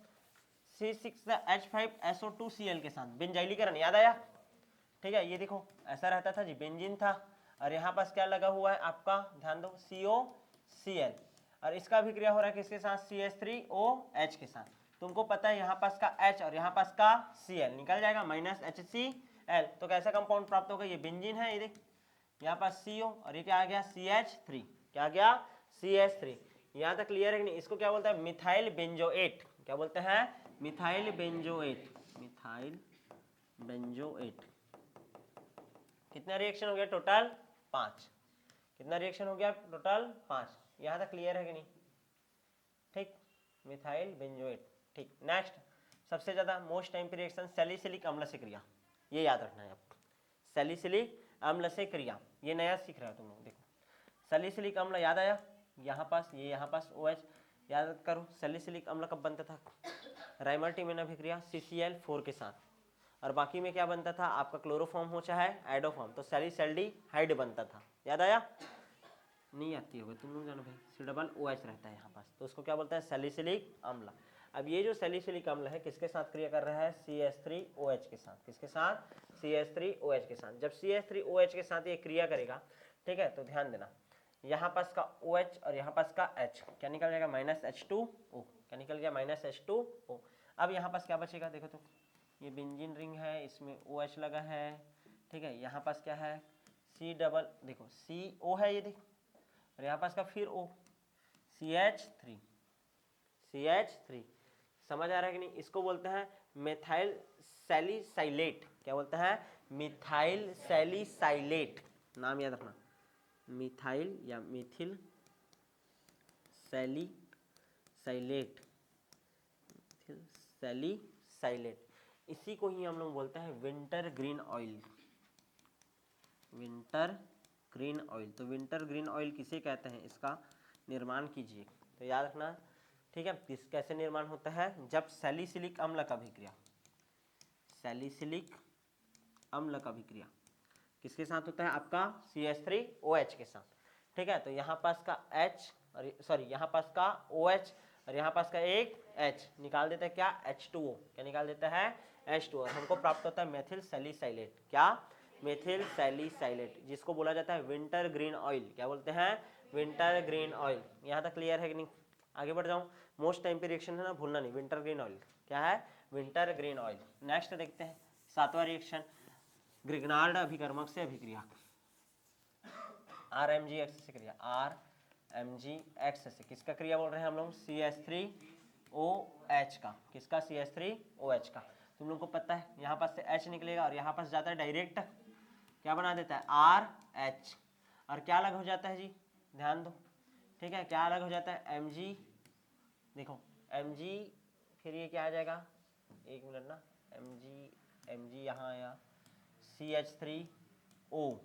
C6H5SO2Cl के साथ बेंजाइलीकरण, याद आया? ठीक है, ये देखो ऐसा रहता था जी, बेंजीन था और यहाँ पास क्या लगा हुआ है आपका, ध्यान दो, COCl, और इसका भी क्रिया हो रहा है किसके साथ? CH3OH के साथ। तुमको पता है यहाँ पास का H और यहाँ पास का Cl निकल जाएगा, -HCl। तो कैसा कंपाउंड प्राप्त होगा? ये बेंजीन है, ये देख यहाँ पास CO और ये क्या आ गया? CH3। क्या आ गया? CH3। यहाँ तक क्लियर है कि नहीं? इसको क्या बोलते हैं? Methyl benzoate. क्या बोलते हैं? Methyl benzoate. Methyl benzoate. कितना रिएक्शन हो गया टोटल? 5। कितना रिएक्शन हो गया टोटल? 5। यहाँ तक क्लियर है कि नहीं? ठीक, मिथाइल बेंजोएट। ठीक, नेक्स्ट सबसे ज्यादा मोस्ट टाइम पे रिएक्शन सैलिसिलिक अम्ल से क्रिया, ये याद रखना है आपको। सैलिसिलिक अम्ल से क्रिया, ये नया सीख रहे हो तुम लोग। देखो सैलिसिलिक अम्ल याद आया, यहाँ पास ये यहाँ पास OH, याद करो सैलिसिलिक अम्ल कब बनता था? राइमर्टिमेन अभिक्रिया CCl4 के साथ, और बाकी में क्या बनता था आपका? क्लोरोफॉर्म हो चाहे आइडोफॉर्म, तो सैलिसैल्डिहाइड बनता था। याद आया? नहीं आती होगी तुम लोग जानो भाई, COOH रहता है यहाँ पास, तो उसको क्या बोलते हैं? सैलिसिलिक अम्ल। अब ये जो सैलिसिलिक अम्ल है किसके साथ क्रिया कर रहा है? CH3OH के साथ। किसके साथ? CH3OH के साथ। जब CH3OH के साथ ये क्रिया करेगा, ठीक है, तो ध्यान देना यहाँ पास का OH और यहाँ पास का H क्या निकल जाएगा? -H2O। क्या निकल गया? -H2O। अब यहाँ पास क्या बचेगा? देखो तो ये बेंजीन रिंग है, इसमें OH लगा है, ठीक है, यहाँ पास क्या है? देखो CO है ये देख, और यहाँ पास का फिर O, CH3। समझ आ रहा है कि नहीं? इसको बोलते हैं मेथाइल सैलिसाइलेट। क्या बोलते हैं? Methyl salicylate. नाम याद रखना, मिथाइल या मिथिल सैलिसाइलेट। मिथिल सैलिसाइलेट, इसी को ही हम लोग बोलते हैं winter green oil. Winter green oil, तो विंटर ग्रीन ऑयल किसे कहते हैं? इसका निर्माण कीजिए, तो याद रखना, ठीक है। कैसे निर्माण होता है? जब सैलिसिलिक अम्ल का अभिक्रिया, सैलिसिलिक अम्ल का अभिक्रिया किसके साथ होता है? आपका CH3OH के साथ, ठीक है। तो यहाँ पास का H और सॉरी यहाँ पास का OH और यहाँ पास का एक H निकाल देता है क्या? H2O। क्या निकाल देता है? H2O। हमको प्राप्त होता है मेथिल सैलिसाइलेट। क्या? मेथिल सैलिसाइलेट, जिसको बोला जाता है विंटर ग्रीन ऑयल। क्या बोलते हैं? Winter green oil. यहाँ तक क्लियर है कि नहीं? आगे बढ़ जाऊँ, मोस्ट टाइम पे रिएक्शन है ना, भूलना नहीं, विंटर ग्रीन ऑयल। क्या है? Winter green oil. नेक्स्ट देखते हैं 7वां रिएक्शन, ग्रिग्नार्ड अभिकर्मक से अभिक्रिया, RMgX से क्रिया। RMgX से किसका क्रिया बोल रहे हैं हम लोग? CH3OH का। किसका? CH3OH का। तुम लोग को पता है यहाँ पास से H निकलेगा और यहाँ पास जाता है डायरेक्ट, क्या बना देता है? RH। और क्या अलग हो जाता है जी? ध्यान दो, ठीक है, क्या अलग हो जाता है? Mg। देखो Mg, फिर ये क्या आ जाएगा? एक मिनट ना, Mg यहाँ आया, CH3O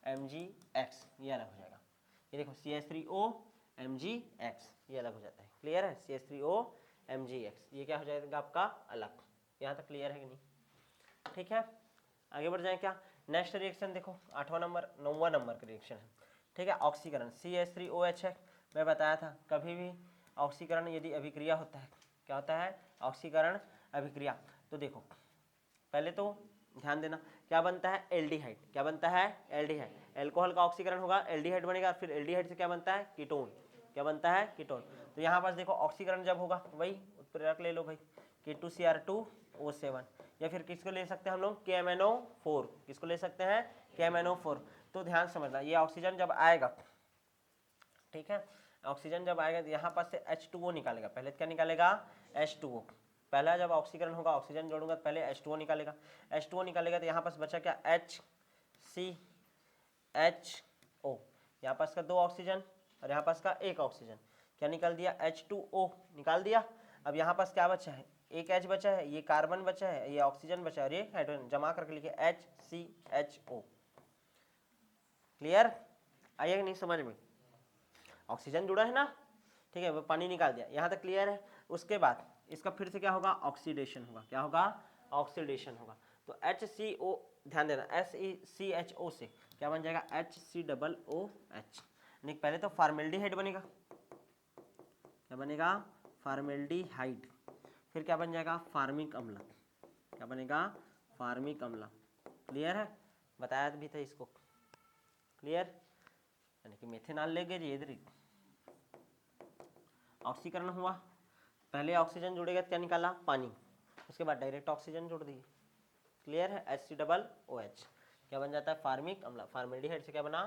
MgX, ये अलग हो जाएगा। ये देखो CH3O MgX, ये अलग हो जाता है। क्लियर है? CH3O MgX, ये क्या हो जाएगा आपका? अलग। यहाँ तक क्लियर है कि नहीं? ठीक है, आगे बढ़ जाए क्या? नेक्स्ट रिएक्शन देखो, 9वां नंबर का रिएक्शन है, ठीक है, ऑक्सीकरण। CH3OH है, मैं बताया था कभी भी ऑक्सीकरण यदि अभिक्रिया होता है, क्या होता है? ऑक्सीकरण अभिक्रिया। तो देखो पहले तो ध्यान देना, क्या बनता है? एल्डिहाइड। क्या बनता है? एल्डिहाइड। एल्कोहल का ऑक्सीकरण होगा, एल्डिहाइड बनेगा, फिर एल्डिहाइड से क्या बनता है? कीटोन। क्या बनता है? कीटोन। तो यहाँ पास देखो ऑक्सीकरण जब होगा, वही उत्प्रेरक ले लो भाई, K2Cr2O7, या फिर किसको ले सकते हैं हम लोग? KMNO4। किसको ले सकते हैं? KMNO4। तो ध्यान समझना, ये ऑक्सीजन जब आएगा, ठीक है, ऑक्सीजन जब आएगा तो यहाँ पास से H2O निकालेगा। पहले क्या निकालेगा? H2O। पहला जब ऑक्सीकरण होगा, ऑक्सीजन जोड़ूंगा तो पहले H2O निकालेगा। H2O निकालेगा तो यहाँ पास बचा क्या? HCHO। यहाँ पास का 2 ऑक्सीजन और यहाँ पास का 1 ऑक्सीजन, क्या निकाल दिया? H2O निकाल दिया। अब यहाँ पास क्या बचा है? एक H बचा है, ये कार्बन बचा है, ये ऑक्सीजन बचा है और ये हाइड्रोजन, जमा करके लिखिए HCHO। क्लियर? आइए कि नहीं समझ में? ऑक्सीजन जुड़ा है ना, ठीक है, वो पानी निकाल दिया, यहाँ तक क्लियर है। उसके बाद इसका फिर से क्या होगा, ऑक्सीडेशन होगा। क्या होगा? ऑक्सीडेशन होगा। तो HCO, ध्यान देना, SeCHO से क्या बन जाएगा, HCOOH। पहले तो फॉर्मेल्डिहाइड बनेगा, क्या बनेगा, फॉर्मेल्डिहाइड। फिर क्या बन जाएगा, फार्मिक अम्ल। क्या बनेगा, फार्मिक अम्ल। क्लियर है? बताया भी था इसको। क्लियर? यानी कि मेथेनॉल ले गए इधर ही, ऑक्सीकरण हुआ, पहले ऑक्सीजन जुड़ेगा, क्या निकाला, पानी, उसके बाद डायरेक्ट ऑक्सीजन जोड़ दिए। क्लियर है? HCOOH क्या बन जाता है, फार्मिक अम्ल। फॉर्मेल्डिहाइड से क्या बना,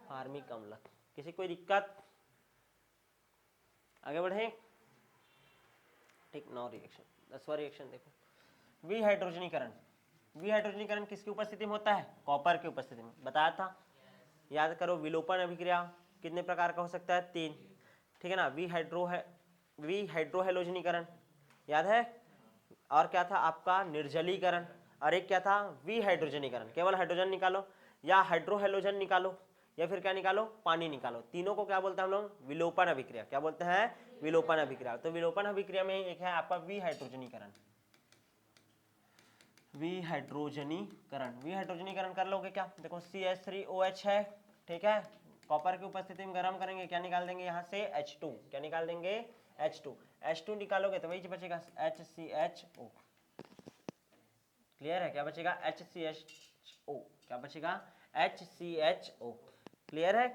फार्मिक अम्ल। किसी कोई दिक्कत? आगे बढ़े। ठीक, 9 रिएक्शन। 10वां रिएक्शन देखो, विहाइड्रोजनीकरण। विहाइड्रोजनीकरण किसकी उपस्थिति में होता है, कॉपर की उपस्थिति में। बताया था, याद करो। विलोपन अभिक्रिया कितने प्रकार का हो सकता है, 3, ठीक है ना। विहाइड्रोहेलोजनीकरण याद है, और क्या था आपका, निर्जलीकरण, और एक क्या था, विहाइड्रोजनीकरण। केवल हाइड्रोजन निकालो या हाइड्रोहेलोजन निकालो या फिर क्या निकालो, पानी निकालो, तीनों को क्या बोलते हैं हम लोग, विलोपन अभिक्रिया। क्या बोलते हैं, विलोपन अभिक्रिया। तो विलोपन अभिक्रिया में एक है आपका विहाइड्रोजनीकरण। विहाइड्रोजनीकरण, विहाइड्रोजनीकरण कर लोगे क्या, देखो CH3OH है, ठीक है, कॉपर की उपस्थिति में गर्म करेंगे, क्या निकाल देंगे यहाँ से, H2। क्या निकाल देंगे, H2 निकालोगे तो वही बचेगा HCHO। क्लियर है? क्या बचेगा, HCHO। क्या बचेगा, HCHO। क्लियर है?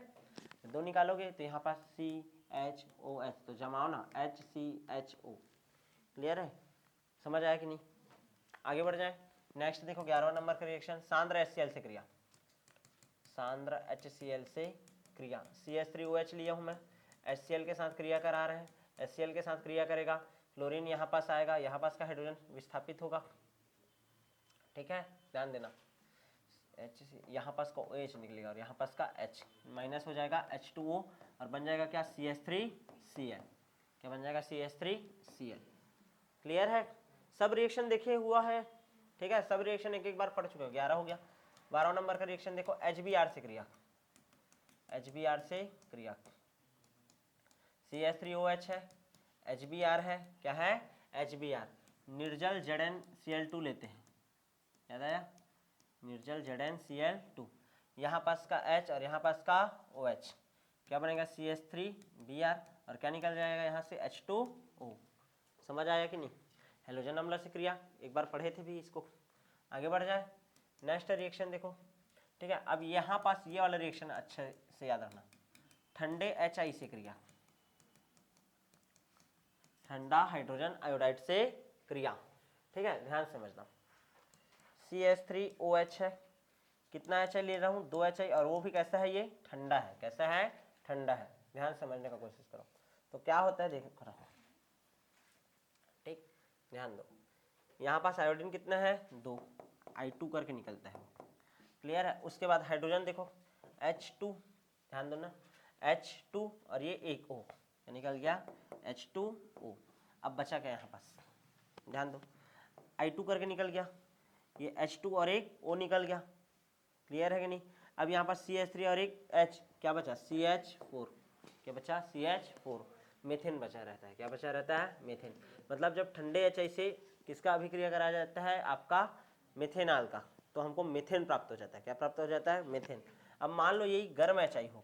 दो निकालोगे तो यहाँ पास CHOH, तो जमाओ ना, HCHO। क्लियर है? समझ आया कि नहीं? आगे बढ़ जाए। नेक्स्ट देखो 11वां नंबर का रिएक्शन, सांद्र HCl से क्रिया। सांद्र HCl से क्रिया, CH3OH लिया हूं मैं, HCl के साथ क्रिया करा रहे हैं, HCl के साथ क्रिया करेगा, क्लोरीन यहाँ पास आएगा, यहाँ पास का हाइड्रोजन विस्थापित होगा, ठीक है, ध्यान देना। यहाँ पास का OH निकलेगा और यहाँ पास का H माइनस हो जाएगा, H2O, और बन जाएगा क्या, CH3Cl। क्या बन जाएगा, CH3Cl। क्लियर है? सब रिएक्शन देखे हुआ है, ठीक है, सब रिएक्शन एक एक बार पढ़ चुके हो। 11 हो गया। 12 नंबर का रिएक्शन देखो, HBr से क्रिया। HBr से क्रिया, CH3OH है, HBr है, क्या है, HBr, निर्जल ZnCl2 लेते हैं, याद आया, निर्जल ZnCl2, यहाँ पास का H और यहाँ पास का OH, क्या बनेगा, CH3Br, और क्या निकल जाएगा यहाँ से, H2O। समझ आया कि नहीं? हेलोजन अम्ल से क्रिया, एक बार पढ़े थे भी इसको। आगे बढ़ जाए, नेक्स्ट रिएक्शन देखो, ठीक है। अब यहाँ पास ये वाला रिएक्शन अच्छे से याद रखना, ठंडे HI से क्रिया, ठंडा हाइड्रोजन आयोडाइड से क्रिया, ठीक है, ध्यान से समझना। CH3OH है, कितना HI ले रहा हूँ, 2 HI, और वो भी कैसा है, ये ठंडा है। कैसा है, ठंडा है। ध्यान समझने का कोशिश करो। तो क्या होता है देखो खरा, ठीक, ध्यान दो। यहाँ पास आयोडीन कितना है, 2, I2 करके निकलता है। क्लियर है? उसके बाद हाइड्रोजन देखो, H2, ध्यान दो ना, H2 और ये एक O, निकल गया H2O। अब बचा क्या यहाँ पास, ध्यान दो, I2 करके निकल गया, ये H2 और एक O निकल गया। क्लियर है कि नहीं? अब यहाँ पास CH3 और एक H, क्या बचा, CH4। क्या बचा, CH4, मेथेन बचा रहता है। क्या बचा रहता है, मेथेन। मतलब जब ठंडे HI से किसका अभिक्रिया कराया जाता है, आपका मेथेनॉल का, तो हमको मेथेन प्राप्त हो जाता है। क्या प्राप्त हो जाता है, मेथेन। अब मान लो यही गर्म HI हो,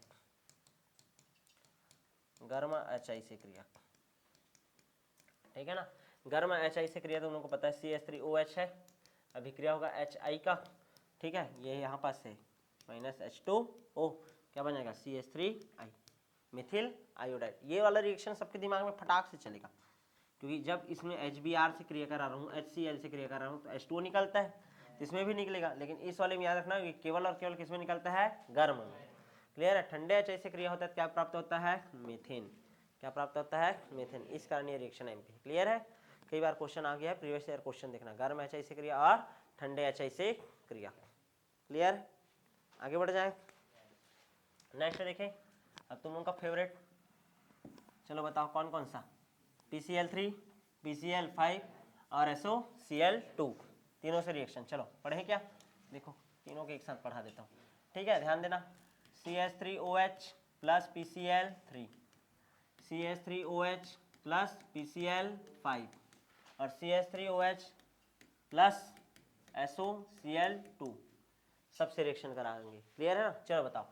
गर्म HI से क्रिया, ठीक है ना, गर्म HI से क्रिया, तो उनको पता है CH3OH है, अभिक्रिया होगा HI का, ठीक है, ये यहाँ पास है माइनस H2O, क्या बन जाएगा, CH3I, मिथिल आयोडाइड। ये वाला रिएक्शन सबके दिमाग में फटाक से चलेगा, क्योंकि जब इसमें HBr से क्रिया करा रहा हूँ, HCl से क्रिया कर रहा हूँ, तो H2O निकलता है, इसमें भी निकलेगा, लेकिन इस वाले में याद रखना कि केवल और केवल किसमें निकलता है, गर्म में। क्लियर है? ठंडे HI से क्रिया होता है, क्या प्राप्त होता है, मीथेन। क्या प्राप्त होता है, मीथेन। इस कारण ये रिएक्शन एमपी। क्लियर है? कई बार क्वेश्चन आ गया है, प्रीवियस ईयर क्वेश्चन देखना, गर्म HI से क्रिया और ठंडे HI से क्रिया। क्लियर? आगे बढ़ जाए, नेक्स्ट देखें। अब तुम लोगों का फेवरेट, चलो बताओ कौन कौन सा, PCl3, PCl5 और SOCl2, तीनों से रिएक्शन। चलो पढ़े क्या, देखो तीनों के एक साथ पढ़ा देता हूँ, ठीक है, ध्यान देना। CH3OH plus PCl3, CH3OH plus PCl5 और CH3OH प्लस SOCl2, सबसे रिएक्शन कराएंगे। क्लियर है ना? चलो बताओ,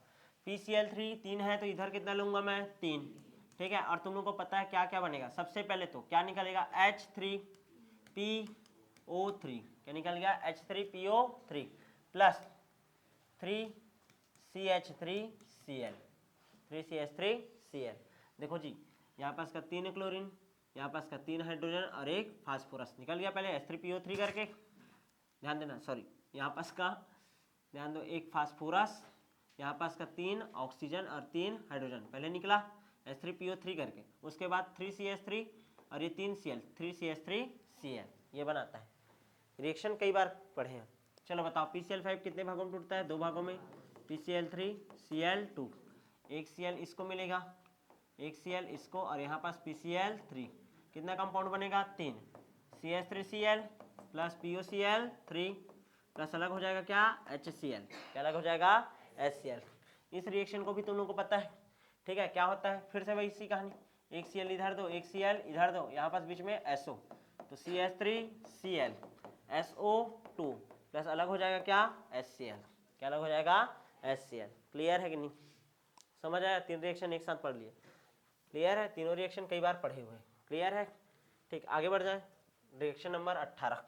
PCl3 3 है तो इधर कितना लूंगा मैं 3, ठीक है। और तुम लोग को पता है क्या क्या बनेगा, सबसे पहले तो क्या निकलेगा H3PO3, क्या निकल गया H3PO3 प्लस 3CH3Cl, 3CH3Cl। देखो जी, यहाँ पास का 3 क्लोरीन, यहाँ पास का 3 हाइड्रोजन और एक फास्फोरस निकल गया पहले H3PO3 करके। ध्यान देना, सॉरी, यहाँ पास का ध्यान दो, एक फास्फोरस, यहाँ पास का 3 ऑक्सीजन और 3 हाइड्रोजन पहले निकला H3PO3 करके। उसके बाद 3CH3 और ये 3Cl, 3CH3Cl, ये बनाता है। रिएक्शन कई बार पढ़े हैं। चलो बताओ, PCl5 कितने भागों में टूटता है, 2 भागों में, PCl3Cl2, एक Cl इसको मिलेगा, एक Cl इसको, और यहाँ पास PCl3, कितना कंपाउंड बनेगा 3, CH3Cl प्लस POCl3 प्लस अलग हो जाएगा क्या HCl, क्या अलग हो जाएगा HCl। इस रिएक्शन को भी तुम लोगों को पता है, ठीक है, क्या होता है, फिर से वही सी कहानी, एक Cl इधर दो, एक Cl इधर दो, यहाँ पास बीच में SO, तो CH3Cl SO2 प्लस अलग हो जाएगा क्या HCl, क्या अलग हो जाएगा HCl। क्लियर है कि नहीं, समझ आया? 3 रिएक्शन एक साथ पढ़ लिए, क्लियर है? तीनों रिएक्शन कई बार पढ़े हुए, क्लियर है? ठीक, आगे बढ़ जाए। रिएक्शन नंबर 18,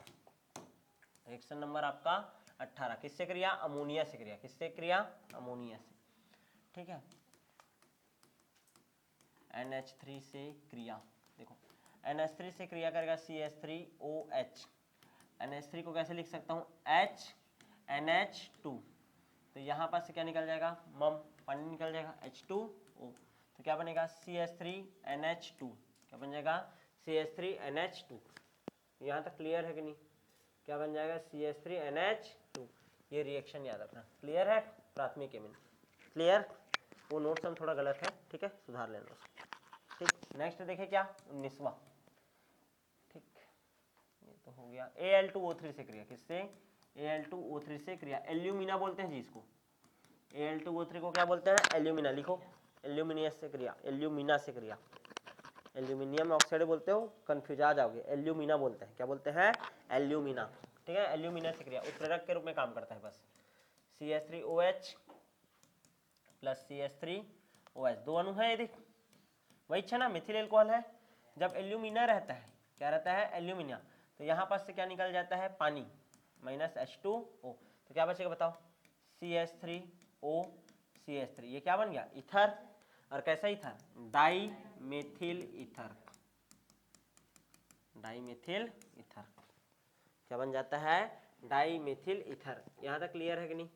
रिएक्शन नंबर आपका 18, किससे क्रिया, अमोनिया से क्रिया, किससे क्रिया, अमोनिया से, ठीक है। NH3 से क्रिया, देखो NH3 से क्रिया करेगा CH3OH, NH3 को कैसे लिख सकता हूँ HNH2, तो यहाँ पास से क्या निकल जाएगा, मम, पानी निकल जाएगा H2O, तो क्या बनेगा CH3NH2, क्या बन जाएगा CH3NH2। यहाँ तक क्लियर है कि नहीं, क्या बन जाएगा CH3NH2। ये रिएक्शन याद रखना, क्लियर है? प्राथमिक केमिन, क्लियर? वो नोट्स हम थोड़ा गलत है, ठीक है, सुधार लेना उसको, ठीक। नेक्स्ट देखें क्या, 19वां, ठीक, ये तो हो गया। Al2O3 से क्रिया, किससे, Al2O3 से क्रिया, एल्यूमिना बोलते हैं जी इसको, Al2O3 को क्या बोलते हैं, एल्यूमिना, लिखो एल्यूमिनियस से क्रिया, एल्यूमिना से क्रिया, एल्यूमिनियम ऑक्साइड बोलते हो, कंफ्यूज आ जाओगे, एल्यूमिना बोलते हैं, क्या बोलते हैं एल्यूमिना, ठीक है, एल्यूमिना से क्रिया, उत्प्रेरक के रूप में काम करता है बस। CH3OH प्लस CH3OH, दो अणु है, ये देख वही है ना, मिथिल एल्कोहल है। जब एल्यूमिना रहता है, क्या रहता है एल्यूमिना, तो यहाँ पास से क्या निकल जाता है पानी, माइनस H2O, तो क्या बचेगा बताओ CH3O CH3, ये क्या बन गया ईथर, और कैसा ether, dimethyl ether, dimethyl ether, क्या बन जाता है डाई मेथिल ईथर। यहाँ तक क्लियर है कि नहीं,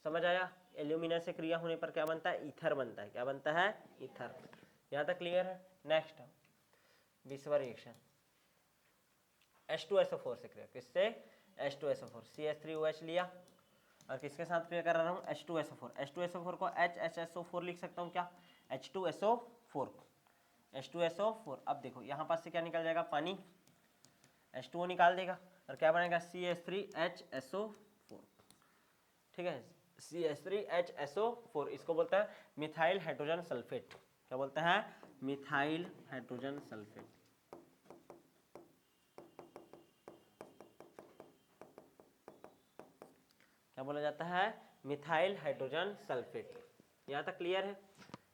समझ आया? एल्यूमिना से क्रिया होने पर क्या बनता है, ईथर बनता है, क्या बनता है ईथर। यहाँ तक क्लियर है? नेक्स्ट 20वां रिएक्शन, H2SO4 से क्रिया, किससे H2SO4, CH3OH लिया और किसके साथ क्रिया कर रहा हूँ H2SO4, H2SO4 को HHSO4 लिख सकता हूँ क्या, H2SO4, H2SO4। अब देखो यहाँ पास से क्या निकल जाएगा पानी, H2O निकाल देगा और क्या बनेगा CH3HSO4, ठीक है, CH3HSO4, इसको बोलते हैं मिथाइल हाइड्रोजन सल्फेट, क्या बोलते हैं मिथाइल हाइड्रोजन सल्फेट। क्या बोला जाता है मिथाइल हाइड्रोजन सल्फेट। यहाँ तक क्लियर है?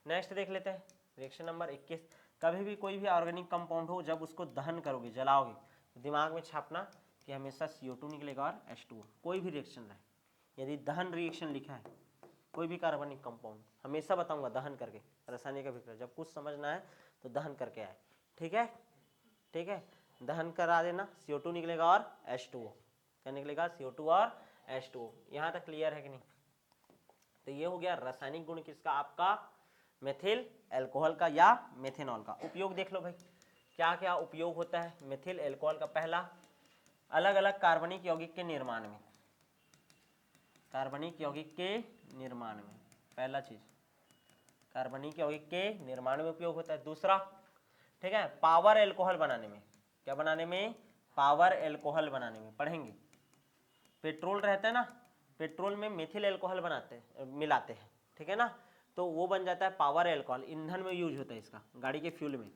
नेक्स्ट देख लेते हैं रिएक्शन नंबर 21। कभी भी कोई भी ऑर्गेनिक कंपाउंड हो, जब उसको दहन करोगे, जलाओगे, तो दिमाग में छापना कि हमेशा CO2 निकलेगा और H2O। कोई भी रिएक्शन रहे, यदि दहन रिएक्शन लिखा है कोई भी कार्बनिक कंपाउंड, हमेशा बताऊंगा दहन करके, रासायनिक अभिक्रिया जब कुछ समझना है तो दहन करके आए, ठीक है, ठीक है, दहन करा देना, CO2 निकलेगा और H2O, क्या निकलेगा CO2 और H2O। यहाँ तक क्लियर है कि नहीं? तो ये हो गया रासायनिक गुण किसका, आपका मेथिल एल्कोहल का या मेथेनॉल का। उपयोग देख लो भाई, क्या क्या उपयोग होता है मेथिल एल्कोहल का। पहला, अलग अलग कार्बनिक यौगिक के निर्माण में, कार्बनिक यौगिक के निर्माण में, पहला चीज कार्बनिक यौगिक के निर्माण में उपयोग होता है। दूसरा, ठीक है, पावर एल्कोहल बनाने में, क्या बनाने में, पावर एल्कोहल बनाने में पढ़ेंगे। पेट्रोल रहता है ना, पेट्रोल में मेथिल एल्कोहल मिलाते हैं, ठीक है ना, तो वो बन जाता है पावर एल्कोहल। ईंधन में यूज होता है इसका, गाड़ी के फ्यूल में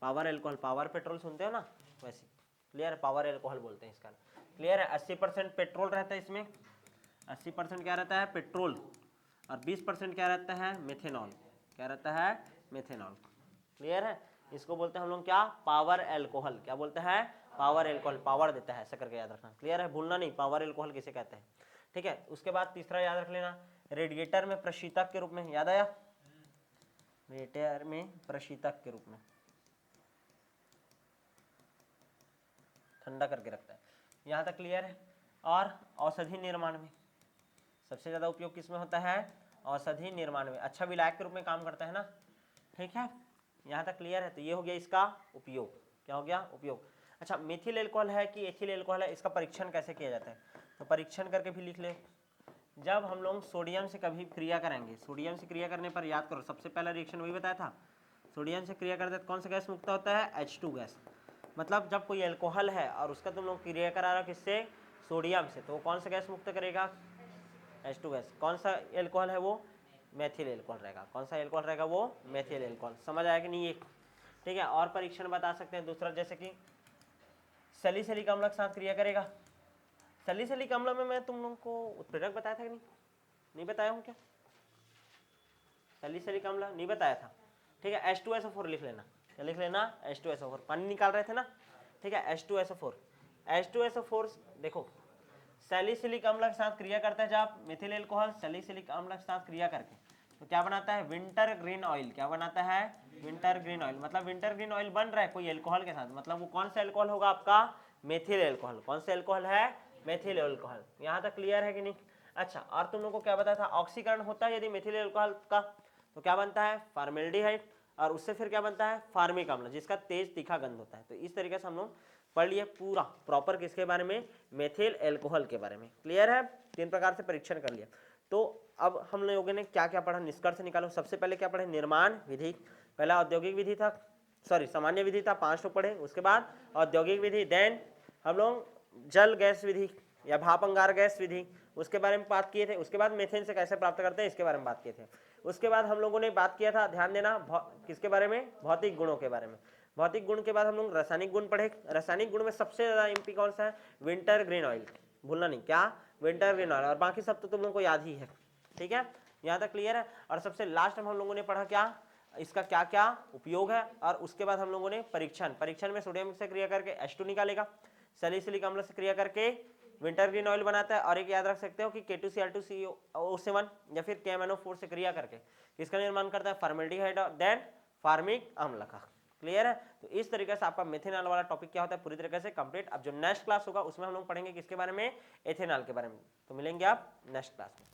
पावर एल्कोहल, पावर पेट्रोल सुनते हो ना वैसे, क्लियर है, पावर एल्कोहल बोलते हैं इसका, क्लियर है। 80% पेट्रोल रहता है इसमें, 80% क्या रहता है पेट्रोल, और 20% क्या रहता है मेथेनॉल, क्या रहता है मेथेनॉल, क्लियर है। इसको बोलते हैं हम लोग क्या, पावर एल्कोहल, क्या बोलते हैं पावर एल्कोहल, पावर देता है, ऐसा करके याद रखना, क्लियर है, भूलना नहीं पावर एल्कोहल किसे कहते हैं, ठीक है। उसके बाद तीसरा याद रख लेना, रेडिएटर में प्रशीतक के रूप में, याद आया, रेडिएटर में प्रशीतक के रूप में ठंडा करके रखता है, यहाँ तक क्लियर है। और औषधि निर्माण में सबसे ज्यादा उपयोग किसमें होता है, औषधि निर्माण में, अच्छा विलायक के रूप में काम करता है ना, ठीक है, यहाँ तक क्लियर है। तो ये हो गया इसका उपयोग, क्या हो गया उपयोग। अच्छा, मेथिल एल्कोहल है कि एथिल एल्कोहल है, इसका परीक्षण कैसे किया जाता है, तो परीक्षण करके भी लिख ले। जब हम लोग सोडियम से कभी क्रिया करेंगे, सोडियम से क्रिया करने पर याद करो सबसे पहला रिएक्शन वही बताया था, सोडियम से क्रिया करते तो कौन सा गैस मुक्त होता है, H2 गैस। मतलब जब कोई एल्कोहल है और उसका तुम लोग क्रिया करा रहे हो किससे, सोडियम से, तो वो कौन सा गैस मुक्त करेगा, H2 गैस। कौन सा एल्कोहल है वो, मेथिल एल्कोहल रहेगा, कौन सा एल्कोहल रहेगा वो, मेथिल एल्कोहल। समझ आया कि नहीं ये, ठीक है। और परीक्षण बता सकते हैं दूसरा, जैसे कि सैलिसिलिक अम्ल के साथ क्रिया करेगा। सैलिसिलिक अम्ल में मैं तुम लोगों को उत्प्रेरक बताया था कि नहीं बताया हूँ क्या, सैलिसिलिक अम्ल नहीं बताया था, ठीक है। H2SO4 लिख लेना, क्या लिख लेना, H2SO4, पानी निकाल रहे थे ना, ठीक है, H2SO4, H2SO4 देखो सैलिसिलिक अम्ल के साथ क्रिया करता है जब मेथिल एल्कोहल सैलिसिलिक अम्ल के साथ क्रिया करके, तो क्या बनाता है, विंटर ग्रीन ऑयल, क्या बनाता है, विंटर ग्रीन ऑयल। मतलब विंटर ग्रीन ऑयल बन रहा है कोई एल्कोहल के साथ, मतलब वो कौन सा एल्कोहल होगा आपका, मेथिल एल्कोहल। कौन सा एल्कोहल है, मेथिल एल्कोहल। यहाँ तक क्लियर है कि नहीं। अच्छा, और तुम लोग को क्या बताया था, ऑक्सीकरण होता है यदि मेथिल एल्कोहल का, तो क्या बनता है, फॉर्मेल्डिहाइड, और उससे फिर क्या बनता है, फार्मिक अम्ल, जिसका तेज तीखा गंध होता है। तो इस तरीके से हम लोग पढ़ लिए पूरा प्रॉपर किसके बारे में, मेथिल एल्कोहल के बारे में, क्लियर है। 3 प्रकार से परीक्षण कर लिया। तो अब हम लोगों ने क्या क्या पढ़ा, निष्कर्ष निकालो। सबसे पहले क्या पढ़े, निर्माण विधि, पहला औद्योगिक विधि था, सॉरी सामान्य विधि था, 5 तो पढ़े। उसके बाद औद्योगिक विधि, देन हम लोग जल गैस विधि या भाप अंगार गैस विधि, उसके बारे में बात किए थे। उसके बाद मीथेन से कैसे प्राप्त करते हैं इसके बारे में बात किए थे। उसके बाद हम लोगों ने बात किया था, ध्यान देना, किसके बारे में, भौतिक गुणों के बारे में। भौतिक गुण के बाद हम लोग रासायनिक गुण पढ़े। रासायनिक गुण में सबसे ज्यादा एमपी कौन सा है, विंटर ग्रीन ऑयल, भूलना नहीं, क्या, विंटर ग्रीन ऑयल, और बाकी सब तो तुम लोगों को याद ही है, ठीक है, यहाँ तक क्लियर है। और सबसे लास्ट में हम लोगों ने पढ़ा क्या, इसका क्या क्या उपयोग है। और उसके बाद हम लोगों ने परीक्षण में सोडियम से क्रिया करके H2 निकालेगा, सैलिसिलिक अम्ल से क्रिया करके विंटर ग्रीन ऑयल बनाता है। और एक याद रख सकते हो कि K2Cl2CO7 या फिर KMnO4 से क्रिया करके किसका निर्माण करता है, फॉर्मेल्डिहाइड, देन फार्मिक अम्ल का, क्लियर है। तो इस तरीके से आपका मेथेनॉल वाला टॉपिक क्या होता है, पूरी तरीके से कंप्लीट। अब जो नेक्स्ट क्लास होगा उसमें हम लोग पढ़ेंगे किसके बारे में, एथेनॉल के बारे में। तो मिलेंगे आप नेक्स्ट क्लास में।